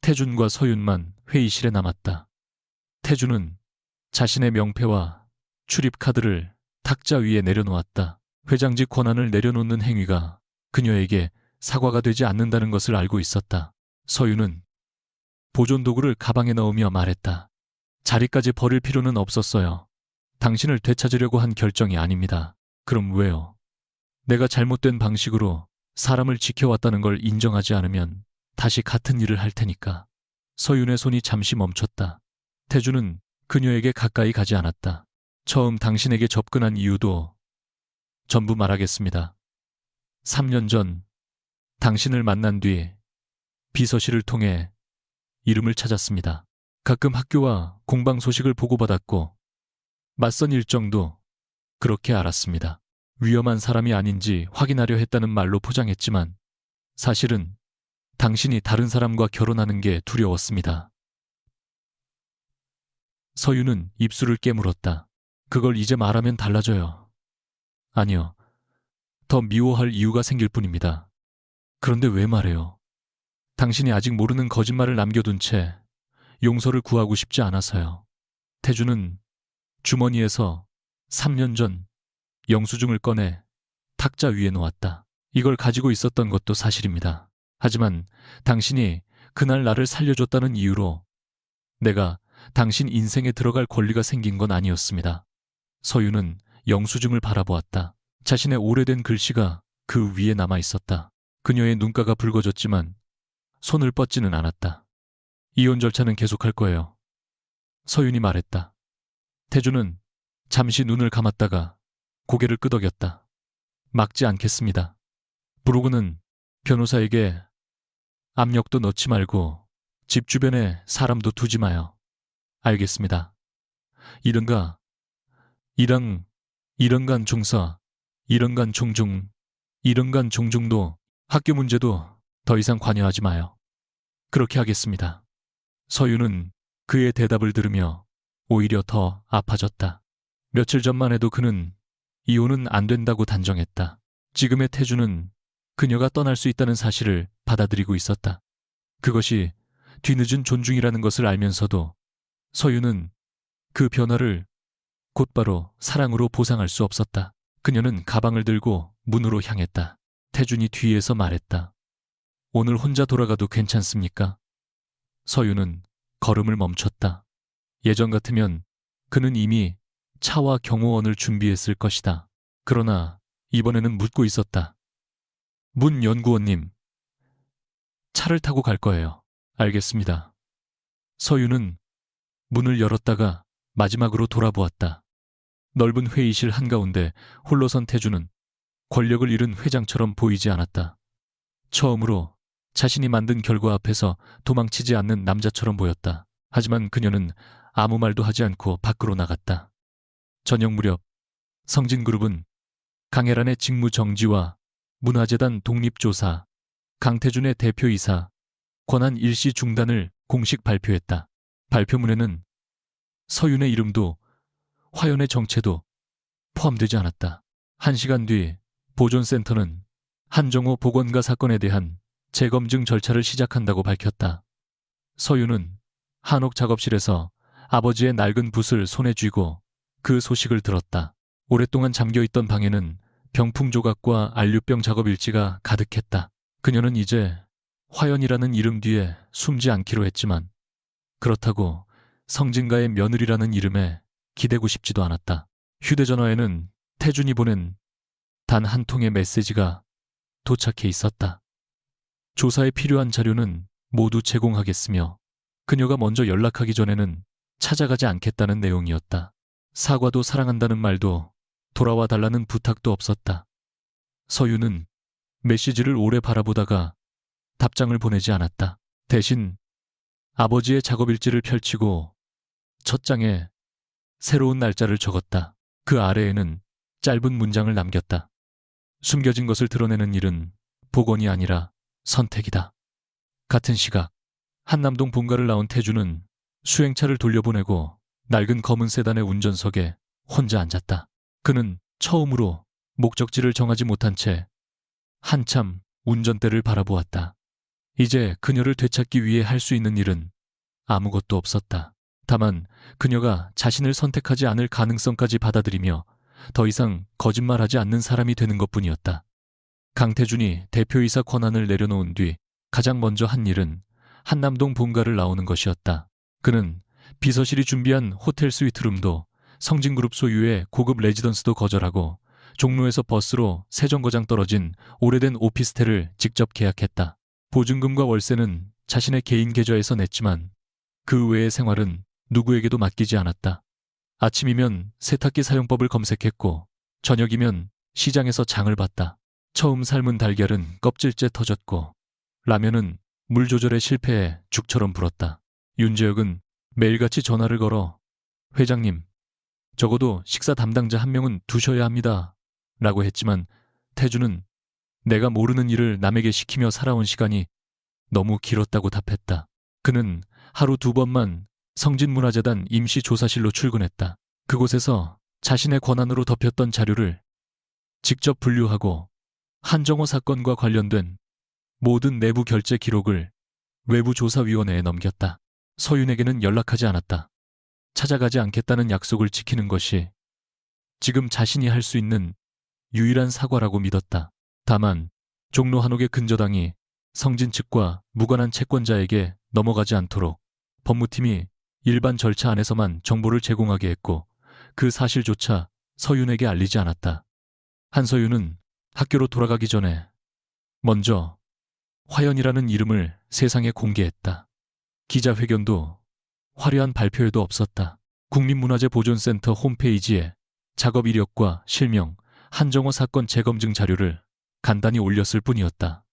태준과 서윤만 회의실에 남았다. 태준은 자신의 명패와 출입카드를 탁자 위에 내려놓았다. 회장직 권한을 내려놓는 행위가 그녀에게 사과가 되지 않는다는 것을 알고 있었다. 서윤은 보존 도구를 가방에 넣으며 말했다. 자리까지 버릴 필요는 없었어요. 당신을 되찾으려고 한 결정이 아닙니다. 그럼 왜요? 내가 잘못된 방식으로 사람을 지켜왔다는 걸 인정하지 않으면 다시 같은 일을 할 테니까. 서윤의 손이 잠시 멈췄다. 태주는 그녀에게 가까이 가지 않았다. 처음 당신에게 접근한 이유도 전부 말하겠습니다. 3년 전 당신을 만난 뒤 비서실을 통해 이름을 찾았습니다. 가끔 학교와 공방 소식을 보고받았고 맞선 일정도 그렇게 알았습니다. 위험한 사람이 아닌지 확인하려 했다는 말로 포장했지만 사실은 당신이 다른 사람과 결혼하는 게 두려웠습니다. 서윤은 입술을 깨물었다. 그걸 이제 말하면 달라져요. 아니요. 더 미워할 이유가 생길 뿐입니다. 그런데 왜 말해요? 당신이 아직 모르는 거짓말을 남겨둔 채 용서를 구하고 싶지 않아서요. 태주는 주머니에서 3년 전 영수증을 꺼내 탁자 위에 놓았다. 이걸 가지고 있었던 것도 사실입니다. 하지만 당신이 그날 나를 살려줬다는 이유로 내가 당신 인생에 들어갈 권리가 생긴 건 아니었습니다. 서윤은 영수증을 바라보았다. 자신의 오래된 글씨가 그 위에 남아 있었다. 그녀의 눈가가 붉어졌지만 손을 뻗지는 않았다. 이혼 절차는 계속할 거예요. 서윤이 말했다. 태주는 잠시 눈을 감았다가 고개를 끄덕였다. 막지 않겠습니다. 브로그는 변호사에게 압력도 넣지 말고 집 주변에 사람도 두지 마요. 알겠습니다. 이런간 중사, 이런간 종중, 이런간 종중도 학교 문제도 더 이상 관여하지 마요. 그렇게 하겠습니다. 서윤은 그의 대답을 들으며 오히려 더 아파졌다. 며칠 전만 해도 그는 이혼은 안 된다고 단정했다. 지금의 태주는 그녀가 떠날 수 있다는 사실을 받아들이고 있었다. 그것이 뒤늦은 존중이라는 것을 알면서도 서윤은 그 변화를 곧바로 사랑으로 보상할 수 없었다. 그녀는 가방을 들고 문으로 향했다. 태준이 뒤에서 말했다. 오늘 혼자 돌아가도 괜찮습니까? 서윤은 걸음을 멈췄다. 예전 같으면 그는 이미 차와 경호원을 준비했을 것이다. 그러나 이번에는 묻고 있었다. 문 연구원님, 차를 타고 갈 거예요. 알겠습니다. 서윤은 문을 열었다가 마지막으로 돌아보았다. 넓은 회의실 한가운데 홀로 선 태주는 권력을 잃은 회장처럼 보이지 않았다. 처음으로 자신이 만든 결과 앞에서 도망치지 않는 남자처럼 보였다. 하지만 그녀는 아무 말도 하지 않고 밖으로 나갔다. 저녁 무렵 성진그룹은 강혜란의 직무 정지와 문화재단 독립조사, 강태준의 대표이사, 권한 일시 중단을 공식 발표했다. 발표문에는 서윤의 이름도 화연의 정체도 포함되지 않았다. 1시간 뒤 보존센터는 한정호 보건가 사건에 대한 재검증 절차를 시작한다고 밝혔다. 서윤은 한옥 작업실에서 아버지의 낡은 붓을 손에 쥐고 그 소식을 들었다. 오랫동안 잠겨있던 방에는 병풍 조각과 알류병 작업 일지가 가득했다. 그녀는 이제 화연이라는 이름 뒤에 숨지 않기로 했지만 그렇다고 성진가의 며느리라는 이름에 기대고 싶지도 않았다. 휴대전화에는 태준이 보낸 단 한 통의 메시지가 도착해 있었다. 조사에 필요한 자료는 모두 제공하겠으며 그녀가 먼저 연락하기 전에는 찾아가지 않겠다는 내용이었다. 사과도 사랑한다는 말도 돌아와 달라는 부탁도 없었다. 서윤은 메시지를 오래 바라보다가 답장을 보내지 않았다. 대신 아버지의 작업일지를 펼치고 첫 장에 새로운 날짜를 적었다. 그 아래에는 짧은 문장을 남겼다. 숨겨진 것을 드러내는 일은 복원이 아니라 선택이다. 같은 시각 한남동 본가를 나온 태주는 수행차를 돌려보내고 낡은 검은 세단의 운전석에 혼자 앉았다. 그는 처음으로 목적지를 정하지 못한 채 한참 운전대를 바라보았다. 이제 그녀를 되찾기 위해 할 수 있는 일은 아무것도 없었다. 다만 그녀가 자신을 선택하지 않을 가능성까지 받아들이며 더 이상 거짓말하지 않는 사람이 되는 것뿐이었다. 강태준이 대표이사 권한을 내려놓은 뒤 가장 먼저 한 일은 한남동 본가를 나오는 것이었다. 그는 비서실이 준비한 호텔 스위트룸도 성진그룹 소유의 고급 레지던스도 거절하고 종로에서 버스로 세정거장 떨어진 오래된 오피스텔을 직접 계약했다. 보증금과 월세는 자신의 개인 계좌에서 냈지만 그 외의 생활은 누구에게도 맡기지 않았다. 아침이면 세탁기 사용법을 검색했고 저녁이면 시장에서 장을 봤다. 처음 삶은 달걀은 껍질째 터졌고 라면은 물 조절에 실패해 죽처럼 불었다. 윤재혁은 매일같이 전화를 걸어 회장님, 적어도 식사 담당자 한 명은 두셔야 합니다. 라고 했지만 태주는 내가 모르는 일을 남에게 시키며 살아온 시간이 너무 길었다고 답했다. 그는 하루 2번만 성진문화재단 임시조사실로 출근했다. 그곳에서 자신의 권한으로 덮였던 자료를 직접 분류하고 한정호 사건과 관련된 모든 내부 결제 기록을 외부조사위원회에 넘겼다. 서윤에게는 연락하지 않았다. 찾아가지 않겠다는 약속을 지키는 것이 지금 자신이 할 수 있는 유일한 사과라고 믿었다. 다만 종로 한옥의 근저당이 성진 측과 무관한 채권자에게 넘어가지 않도록 법무팀이 일반 절차 안에서만 정보를 제공하게 했고 그 사실조차 서윤에게 알리지 않았다. 한서윤은 학교로 돌아가기 전에 먼저 화연이라는 이름을 세상에 공개했다. 기자회견도 화려한 발표회도 없었다. 국민문화재보존센터 홈페이지에 작업 이력과 실명, 한정호 사건 재검증 자료를 간단히 올렸을 뿐이었다.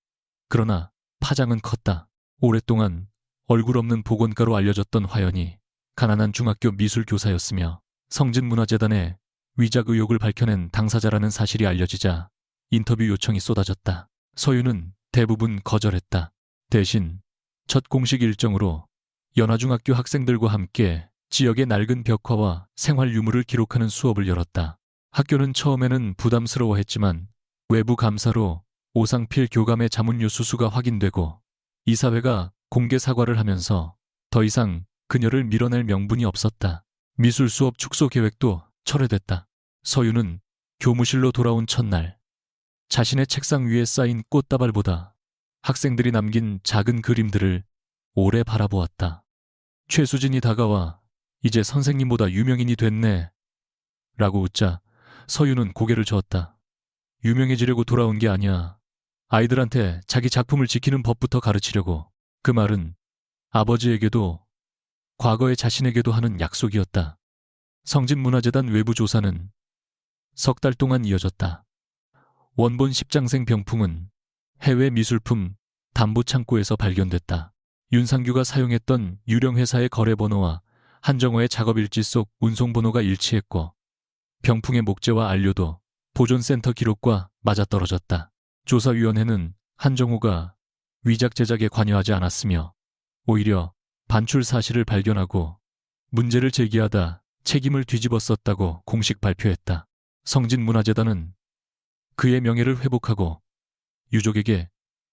그러나 파장은 컸다. 오랫동안 얼굴 없는 보건가로 알려졌던 화연이 가난한 중학교 미술교사였으며 성진문화재단의 위작 의혹을 밝혀낸 당사자라는 사실이 알려지자 인터뷰 요청이 쏟아졌다. 서윤은 대부분 거절했다. 대신 첫 공식 일정으로 연화중학교 학생들과 함께 지역의 낡은 벽화와 생활 유물을 기록하는 수업을 열었다. 학교는 처음에는 부담스러워했지만 외부 감사로 오상필 교감의 자문료 수수가 확인되고 이사회가 공개 사과를 하면서 더 이상 그녀를 밀어낼 명분이 없었다. 미술 수업 축소 계획도 철회됐다. 서윤은 교무실로 돌아온 첫날 자신의 책상 위에 쌓인 꽃다발보다 학생들이 남긴 작은 그림들을 오래 바라보았다. 최수진이 다가와 이제 선생님보다 유명인이 됐네 라고 웃자 서윤은 고개를 저었다. 유명해지려고 돌아온 게 아니야. 아이들한테 자기 작품을 지키는 법부터 가르치려고. 그 말은 아버지에게도 과거의 자신에게도 하는 약속이었다. 성진문화재단 외부 조사는 석 달 동안 이어졌다. 원본 10장생 병풍은 해외 미술품 담보창고에서 발견됐다. 윤상규가 사용했던 유령 회사의 거래번호와 한정호의 작업일지 속 운송번호가 일치했고 병풍의 목재와 안료도 보존센터 기록과 맞아떨어졌다. 조사위원회는 한정호가 위작 제작에 관여하지 않았으며 오히려 반출 사실을 발견하고 문제를 제기하다 책임을 뒤집었었다고 공식 발표했다. 성진문화재단은 그의 명예를 회복하고 유족에게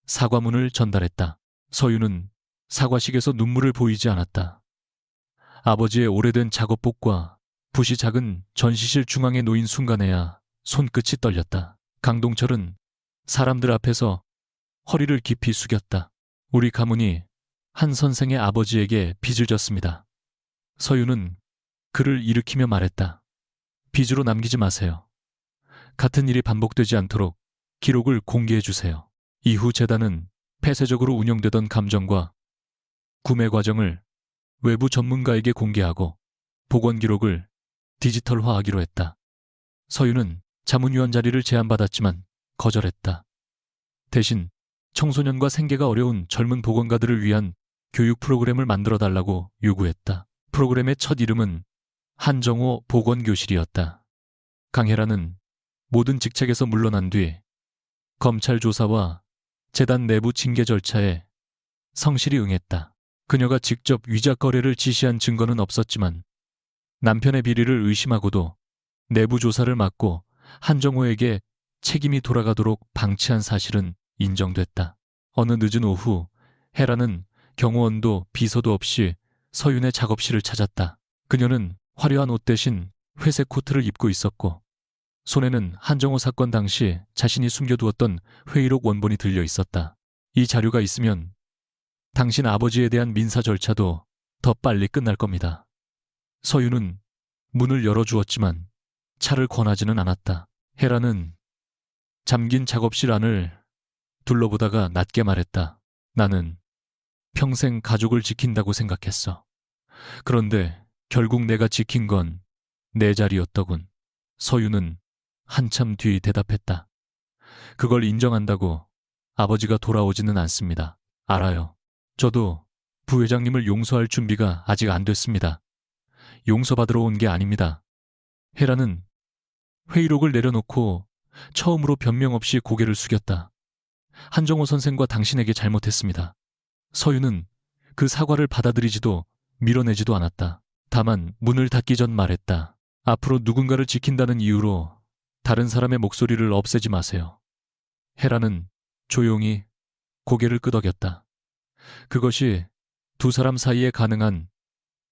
사과문을 전달했다. 서윤은 사과식에서 눈물을 보이지 않았다. 아버지의 오래된 작업복과 붓이 작은 전시실 중앙에 놓인 순간에야 손끝이 떨렸다. 강동철은 사람들 앞에서 허리를 깊이 숙였다. 우리 가문이 한 선생의 아버지에게 빚을 졌습니다. 서윤은 그를 일으키며 말했다. 빚으로 남기지 마세요. 같은 일이 반복되지 않도록 기록을 공개해 주세요. 이후 재단은 폐쇄적으로 운영되던 감정과 구매 과정을 외부 전문가에게 공개하고 복원 기록을 디지털화하기로 했다. 서윤은 자문위원 자리를 제안받았지만 거절했다. 대신 청소년과 생계가 어려운 젊은 복원가들을 위한 교육 프로그램을 만들어달라고 요구했다. 프로그램의 첫 이름은 한정호 복원교실이었다. 강혜라는 모든 직책에서 물러난 뒤 검찰 조사와 재단 내부 징계 절차에 성실히 응했다. 그녀가 직접 위작 거래를 지시한 증거는 없었지만 남편의 비리를 의심하고도 내부 조사를 맡고 한정호에게 책임이 돌아가도록 방치한 사실은 인정됐다. 어느 늦은 오후 혜라는 경호원도 비서도 없이 서윤의 작업실을 찾았다. 그녀는 화려한 옷 대신 회색 코트를 입고 있었고 손에는 한정호 사건 당시 자신이 숨겨두었던 회의록 원본이 들려 있었다. 이 자료가 있으면 당신 아버지에 대한 민사 절차도 더 빨리 끝날 겁니다. 서윤은 문을 열어주었지만 차를 권하지는 않았다. 헤라는 잠긴 작업실 안을 둘러보다가 낮게 말했다. 나는 평생 가족을 지킨다고 생각했어. 그런데 결국 내가 지킨 건 내 자리였더군. 서유는 한참 뒤 대답했다. 그걸 인정한다고 아버지가 돌아오지는 않습니다. 알아요. 저도 부회장님을 용서할 준비가 아직 안 됐습니다. 용서받으러 온 게 아닙니다. 헤라는 회의록을 내려놓고 처음으로 변명 없이 고개를 숙였다. 한정호 선생과 당신에게 잘못했습니다. 서유는 그 사과를 받아들이지도 밀어내지도 않았다. 다만 문을 닫기 전 말했다. 앞으로 누군가를 지킨다는 이유로 다른 사람의 목소리를 없애지 마세요. 헤라는 조용히 고개를 끄덕였다. 그것이 두 사람 사이에 가능한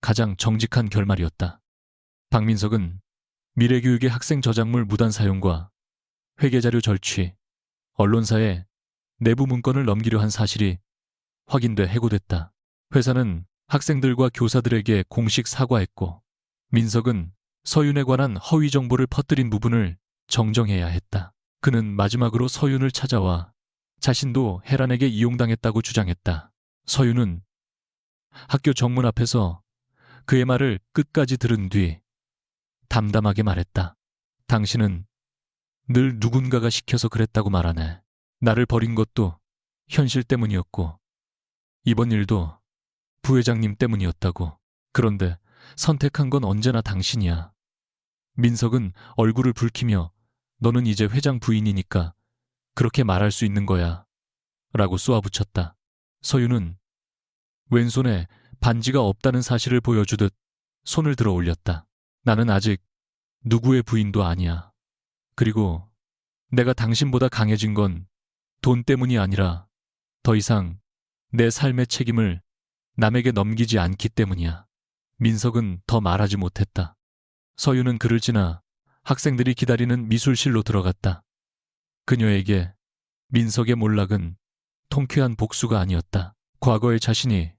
가장 정직한 결말이었다. 박민석은 미래교육의 학생 저작물 무단 사용과 회계자료 절취, 언론사에 내부 문건을 넘기려 한 사실이 확인돼 해고됐다. 회사는 학생들과 교사들에게 공식 사과했고, 민석은 서윤에 관한 허위 정보를 퍼뜨린 부분을 정정해야 했다. 그는 마지막으로 서윤을 찾아와 자신도 혜란에게 이용당했다고 주장했다. 서윤은 학교 정문 앞에서 그의 말을 끝까지 들은 뒤 담담하게 말했다. 당신은 늘 누군가가 시켜서 그랬다고 말하네. 나를 버린 것도 현실 때문이었고 이번 일도 부회장님 때문이었다고. 그런데 선택한 건 언제나 당신이야. 민석은 얼굴을 붉히며 너는 이제 회장 부인이니까 그렇게 말할 수 있는 거야 라고 쏘아붙였다. 서윤은 왼손에 반지가 없다는 사실을 보여주듯 손을 들어 올렸다. 나는 아직 누구의 부인도 아니야. 그리고 내가 당신보다 강해진 건 돈 때문이 아니라 더 이상 내 삶의 책임을 남에게 넘기지 않기 때문이야. 민석은 더 말하지 못했다. 서윤은 그를 지나 학생들이 기다리는 미술실로 들어갔다. 그녀에게 민석의 몰락은 통쾌한 복수가 아니었다. 과거의 자신이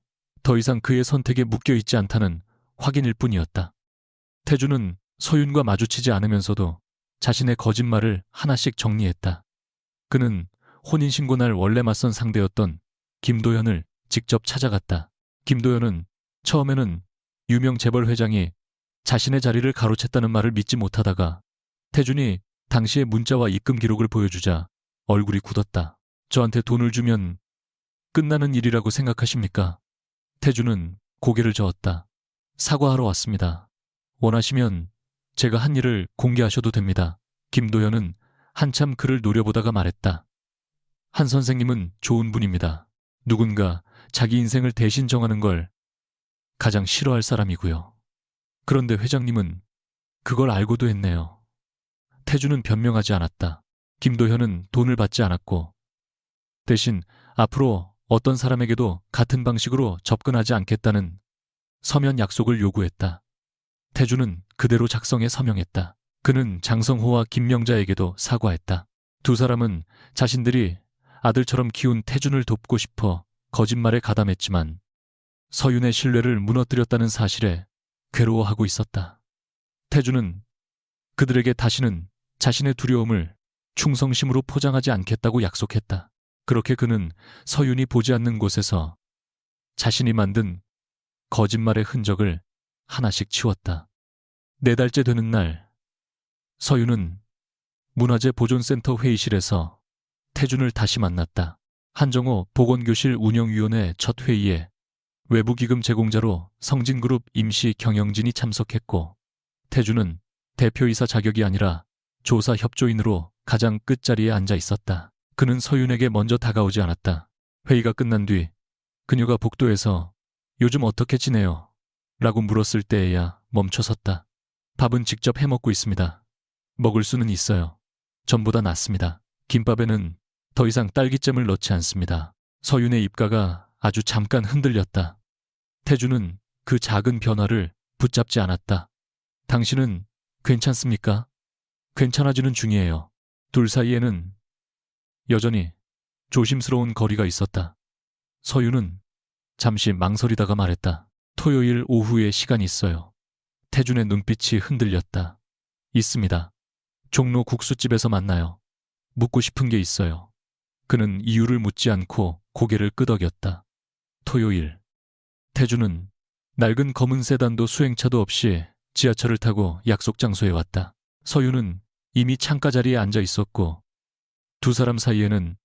더 이상 그의 선택에 묶여있지 않다는 확인일 뿐이었다. 태주는 서윤과 마주치지 않으면서도 자신의 거짓말을 하나씩 정리했다. 그는 혼인신고 날 원래 맞선 상대였던 김도현을 직접 찾아갔다. 김도현은 처음에는 유명 재벌 회장이 자신의 자리를 가로챘다는 말을 믿지 못하다가 태준이 당시의 문자와 입금 기록을 보여주자 얼굴이 굳었다. 저한테 돈을 주면 끝나는 일이라고 생각하십니까? 태준은 고개를 저었다. 사과하러 왔습니다. 원하시면 제가 한 일을 공개하셔도 됩니다. 김도현은 한참 그를 노려보다가 말했다. 한 선생님은 좋은 분입니다. 누군가 자기 인생을 대신 정하는 걸 가장 싫어할 사람이고요. 그런데 회장님은 그걸 알고도 했네요. 태주는 변명하지 않았다. 김도현은 돈을 받지 않았고 대신 앞으로 어떤 사람에게도 같은 방식으로 접근하지 않겠다는 서면 약속을 요구했다. 태주는 그대로 작성해 서명했다. 그는 장성호와 김명자에게도 사과했다. 두 사람은 자신들이 아들처럼 키운 태준을 돕고 싶어 거짓말에 가담했지만 서윤의 신뢰를 무너뜨렸다는 사실에 괴로워하고 있었다. 태준은 그들에게 다시는 자신의 두려움을 충성심으로 포장하지 않겠다고 약속했다. 그렇게 그는 서윤이 보지 않는 곳에서 자신이 만든 거짓말의 흔적을 하나씩 치웠다. 4달째 되는 날, 서윤은 문화재 보존센터 회의실에서 태준을 다시 만났다. 한정호 보건교실 운영위원회 첫 회의에 외부기금 제공자로 성진그룹 임시 경영진이 참석했고 태준은 대표이사 자격이 아니라 조사 협조인으로 가장 끝자리에 앉아 있었다. 그는 서윤에게 먼저 다가오지 않았다. 회의가 끝난 뒤 그녀가 복도에서 요즘 어떻게 지내요? 라고 물었을 때에야 멈춰섰다. 밥은 직접 해먹고 있습니다. 먹을 수는 있어요. 전보다 낫습니다. 김밥에는 더 이상 딸기잼을 넣지 않습니다. 서윤의 입가가 아주 잠깐 흔들렸다. 태주는 그 작은 변화를 붙잡지 않았다. 당신은 괜찮습니까? 괜찮아지는 중이에요. 둘 사이에는 여전히 조심스러운 거리가 있었다. 서윤은 잠시 망설이다가 말했다. 토요일 오후에 시간이 있어요. 태준의 눈빛이 흔들렸다. 있습니다. 종로 국수집에서 만나요. 묻고 싶은 게 있어요. 그는 이유를 묻지 않고 고개를 끄덕였다. 토요일. 태주는 낡은 검은 세단도 수행차도 없이 지하철을 타고 약속 장소에 왔다. 서유는 이미 창가 자리에 앉아 있었고 두 사람 사이에는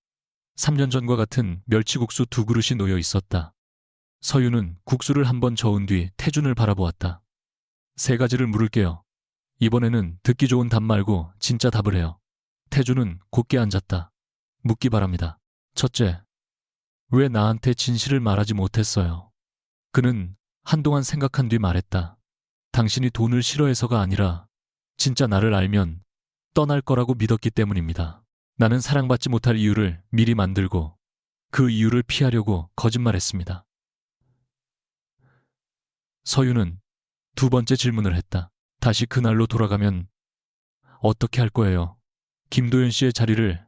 3년 전과 같은 멸치국수 두 그릇이 놓여 있었다. 서유는 국수를 한번 저은 뒤 태준을 바라보았다. 세 가지를 물을게요. 이번에는 듣기 좋은 답 말고 진짜 답을 해요. 태준은 곧게 앉았다. 묻기 바랍니다. 첫째, 왜 나한테 진실을 말하지 못했어요? 그는 한동안 생각한 뒤 말했다. 당신이 돈을 싫어해서가 아니라 진짜 나를 알면 떠날 거라고 믿었기 때문입니다. 나는 사랑받지 못할 이유를 미리 만들고 그 이유를 피하려고 거짓말했습니다. 서유는 두 번째 질문을 했다. 다시 그날로 돌아가면 어떻게 할 거예요? 김도연 씨의 자리를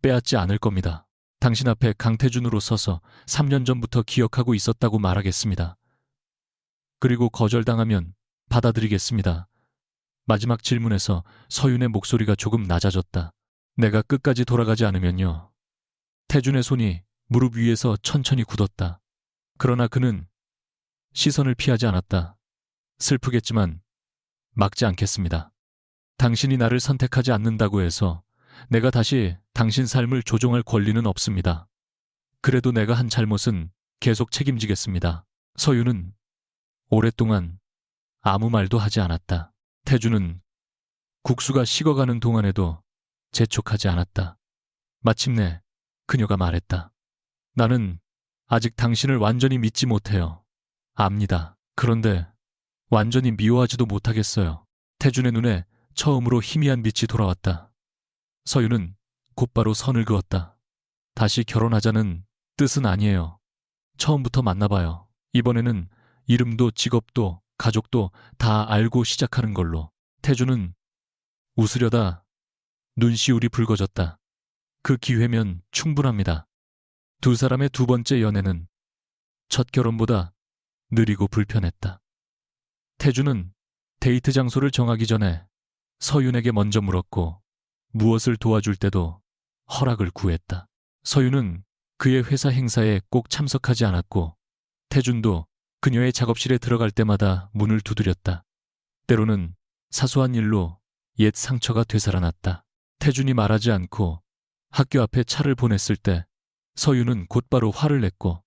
빼앗지 않을 겁니다. 당신 앞에 강태준으로 서서 3년 전부터 기억하고 있었다고 말하겠습니다. 그리고 거절당하면 받아들이겠습니다. 마지막 질문에서 서윤의 목소리가 조금 낮아졌다. 내가 끝까지 돌아가지 않으면요. 태준의 손이 무릎 위에서 천천히 굳었다. 그러나 그는 시선을 피하지 않았다. 슬프겠지만 막지 않겠습니다. 당신이 나를 선택하지 않는다고 해서 내가 다시 당신 삶을 조종할 권리는 없습니다. 그래도 내가 한 잘못은 계속 책임지겠습니다. 서유는 오랫동안 아무 말도 하지 않았다. 태주는 국수가 식어가는 동안에도 재촉하지 않았다. 마침내 그녀가 말했다. 나는 아직 당신을 완전히 믿지 못해요. 압니다. 그런데 완전히 미워하지도 못하겠어요. 태준의 눈에 처음으로 희미한 빛이 돌아왔다. 서유는 곧바로 선을 그었다. 다시 결혼하자는 뜻은 아니에요. 처음부터 만나봐요. 이번에는 이름도 직업도 가족도 다 알고 시작하는 걸로. 태주는 웃으려다 눈시울이 붉어졌다. 그 기회면 충분합니다. 두 사람의 두 번째 연애는 첫 결혼보다 느리고 불편했다. 태주는 데이트 장소를 정하기 전에 서윤에게 먼저 물었고 무엇을 도와줄 때도 허락을 구했다. 서윤은 그의 회사 행사에 꼭 참석하지 않았고 태준도 그녀의 작업실에 들어갈 때마다 문을 두드렸다. 때로는 사소한 일로 옛 상처가 되살아났다. 태준이 말하지 않고 학교 앞에 차를 보냈을 때 서윤은 곧바로 화를 냈고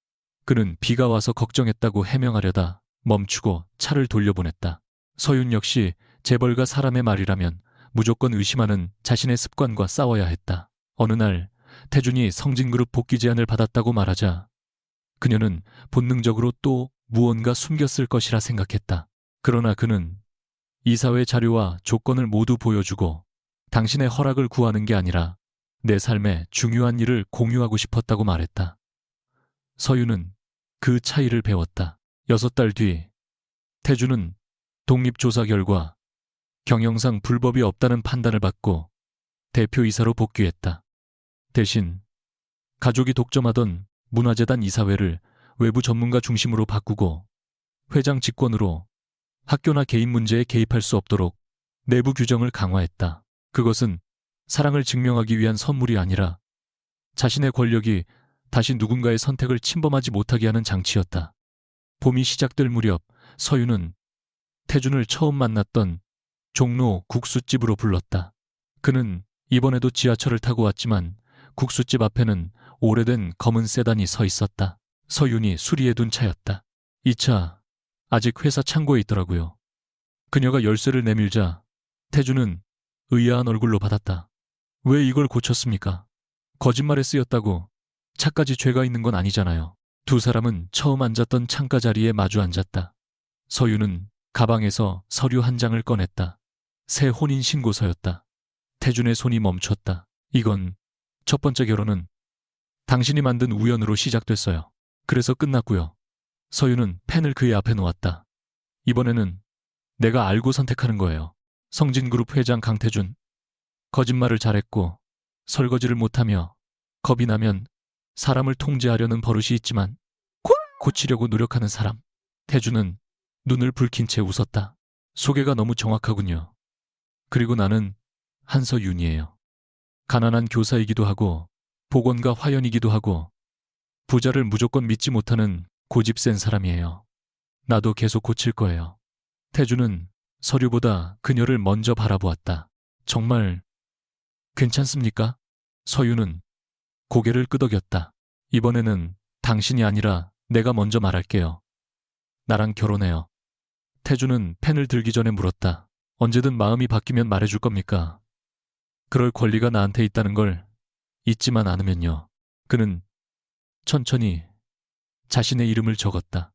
그는 비가 와서 걱정했다고 해명하려다 멈추고 차를 돌려보냈다. 서윤 역시 재벌가 사람의 말이라면 무조건 의심하는 자신의 습관과 싸워야 했다. 어느 날 태준이 성진그룹 복귀 제안을 받았다고 말하자 그녀는 본능적으로 또 무언가 숨겼을 것이라 생각했다. 그러나 그는 이사회 자료와 조건을 모두 보여주고 당신의 허락을 구하는 게 아니라 내 삶의 중요한 일을 공유하고 싶었다고 말했다. 서유는 그 차이를 배웠다. 6달 뒤 태주는 독립조사 결과 경영상 불법이 없다는 판단을 받고 대표이사로 복귀했다. 대신 가족이 독점하던 문화재단 이사회를 외부 전문가 중심으로 바꾸고 회장 직권으로 학교나 개인 문제에 개입할 수 없도록 내부 규정을 강화했다. 그것은 사랑을 증명하기 위한 선물이 아니라 자신의 권력이 다시 누군가의 선택을 침범하지 못하게 하는 장치였다. 봄이 시작될 무렵 서유는 태준을 처음 만났던 종로 국수집으로 불렀다. 그는 이번에도 지하철을 타고 왔지만 국수집 앞에는 오래된 검은 세단이 서 있었다. 서윤이 수리해둔 차였다. 이 차 아직 회사 창고에 있더라고요. 그녀가 열쇠를 내밀자 태준은 의아한 얼굴로 받았다. 왜 이걸 고쳤습니까? 거짓말에 쓰였다고 차까지 죄가 있는 건 아니잖아요. 두 사람은 처음 앉았던 창가 자리에 마주 앉았다. 서유는 가방에서 서류 한 장을 꺼냈다. 새 혼인신고서였다. 태준의 손이 멈췄다. 이건 첫 번째 결혼은 당신이 만든 우연으로 시작됐어요. 그래서 끝났고요. 서유는 펜을 그의 앞에 놓았다. 이번에는 내가 알고 선택하는 거예요. 성진그룹 회장 강태준. 거짓말을 잘했고 설거지를 못하며 겁이 나면 사람을 통제하려는 버릇이 있지만 고치려고 노력하는 사람. 태준은 눈을 붉힌 채 웃었다. 소개가 너무 정확하군요. 그리고 나는 한서윤이에요. 가난한 교사이기도 하고 보건가 화연이기도 하고 부자를 무조건 믿지 못하는 고집 센 사람이에요. 나도 계속 고칠 거예요. 태주는 서류보다 그녀를 먼저 바라보았다. 정말 괜찮습니까? 서유는 고개를 끄덕였다. 이번에는 당신이 아니라 내가 먼저 말할게요. 나랑 결혼해요. 태주는 펜을 들기 전에 물었다. 언제든 마음이 바뀌면 말해줄 겁니까? 그럴 권리가 나한테 있다는 걸 잊지만 않으면요. 그는 천천히 자신의 이름을 적었다.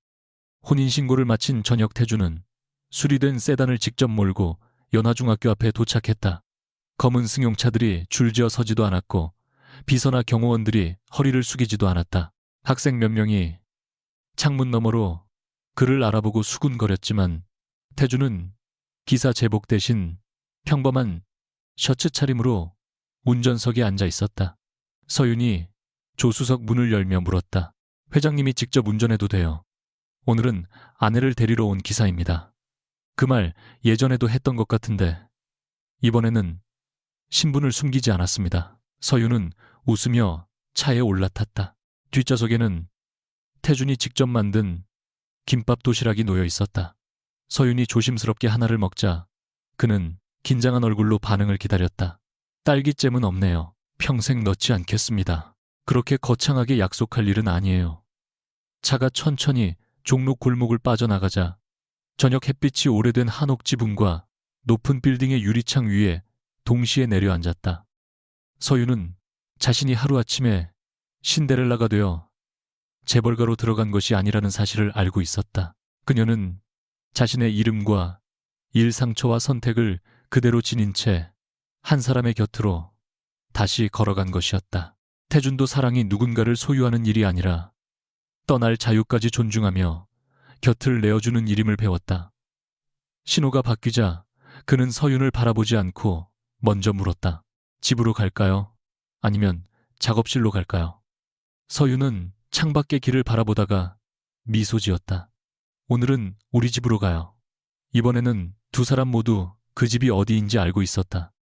혼인신고를 마친 저녁 태주는 수리된 세단을 직접 몰고 연화중학교 앞에 도착했다. 검은 승용차들이 줄지어 서지도 않았고 비서나 경호원들이 허리를 숙이지도 않았다. 학생 몇 명이 창문 너머로 그를 알아보고 수군거렸지만 태주는 기사 제복 대신 평범한 셔츠 차림으로 운전석에 앉아 있었다. 서윤이 조수석 문을 열며 물었다. 회장님이 직접 운전해도 돼요. 오늘은 아내를 데리러 온 기사입니다. 그 말 예전에도 했던 것 같은데 이번에는 신분을 숨기지 않았습니다. 서윤은 웃으며 차에 올라탔다. 뒷좌석에는 태준이 직접 만든 김밥 도시락이 놓여 있었다. 서윤이 조심스럽게 하나를 먹자 그는 긴장한 얼굴로 반응을 기다렸다. 딸기잼은 없네요. 평생 넣지 않겠습니다. 그렇게 거창하게 약속할 일은 아니에요. 차가 천천히 종로 골목을 빠져나가자 저녁 햇빛이 오래된 한옥 지붕과 높은 빌딩의 유리창 위에 동시에 내려앉았다. 서윤은 자신이 하루아침에 신데렐라가 되어 재벌가로 들어간 것이 아니라는 사실을 알고 있었다. 그녀는 자신의 이름과 일 상처와 선택을 그대로 지닌 채 한 사람의 곁으로 다시 걸어간 것이었다. 태준도 사랑이 누군가를 소유하는 일이 아니라 떠날 자유까지 존중하며 곁을 내어주는 일임을 배웠다. 신호가 바뀌자 그는 서윤을 바라보지 않고 먼저 물었다. 집으로 갈까요? 아니면 작업실로 갈까요? 서윤은 창밖의 길을 바라보다가 미소 지었다. 오늘은 우리 집으로 가요. 이번에는 두 사람 모두 그 집이 어디인지 알고 있었다.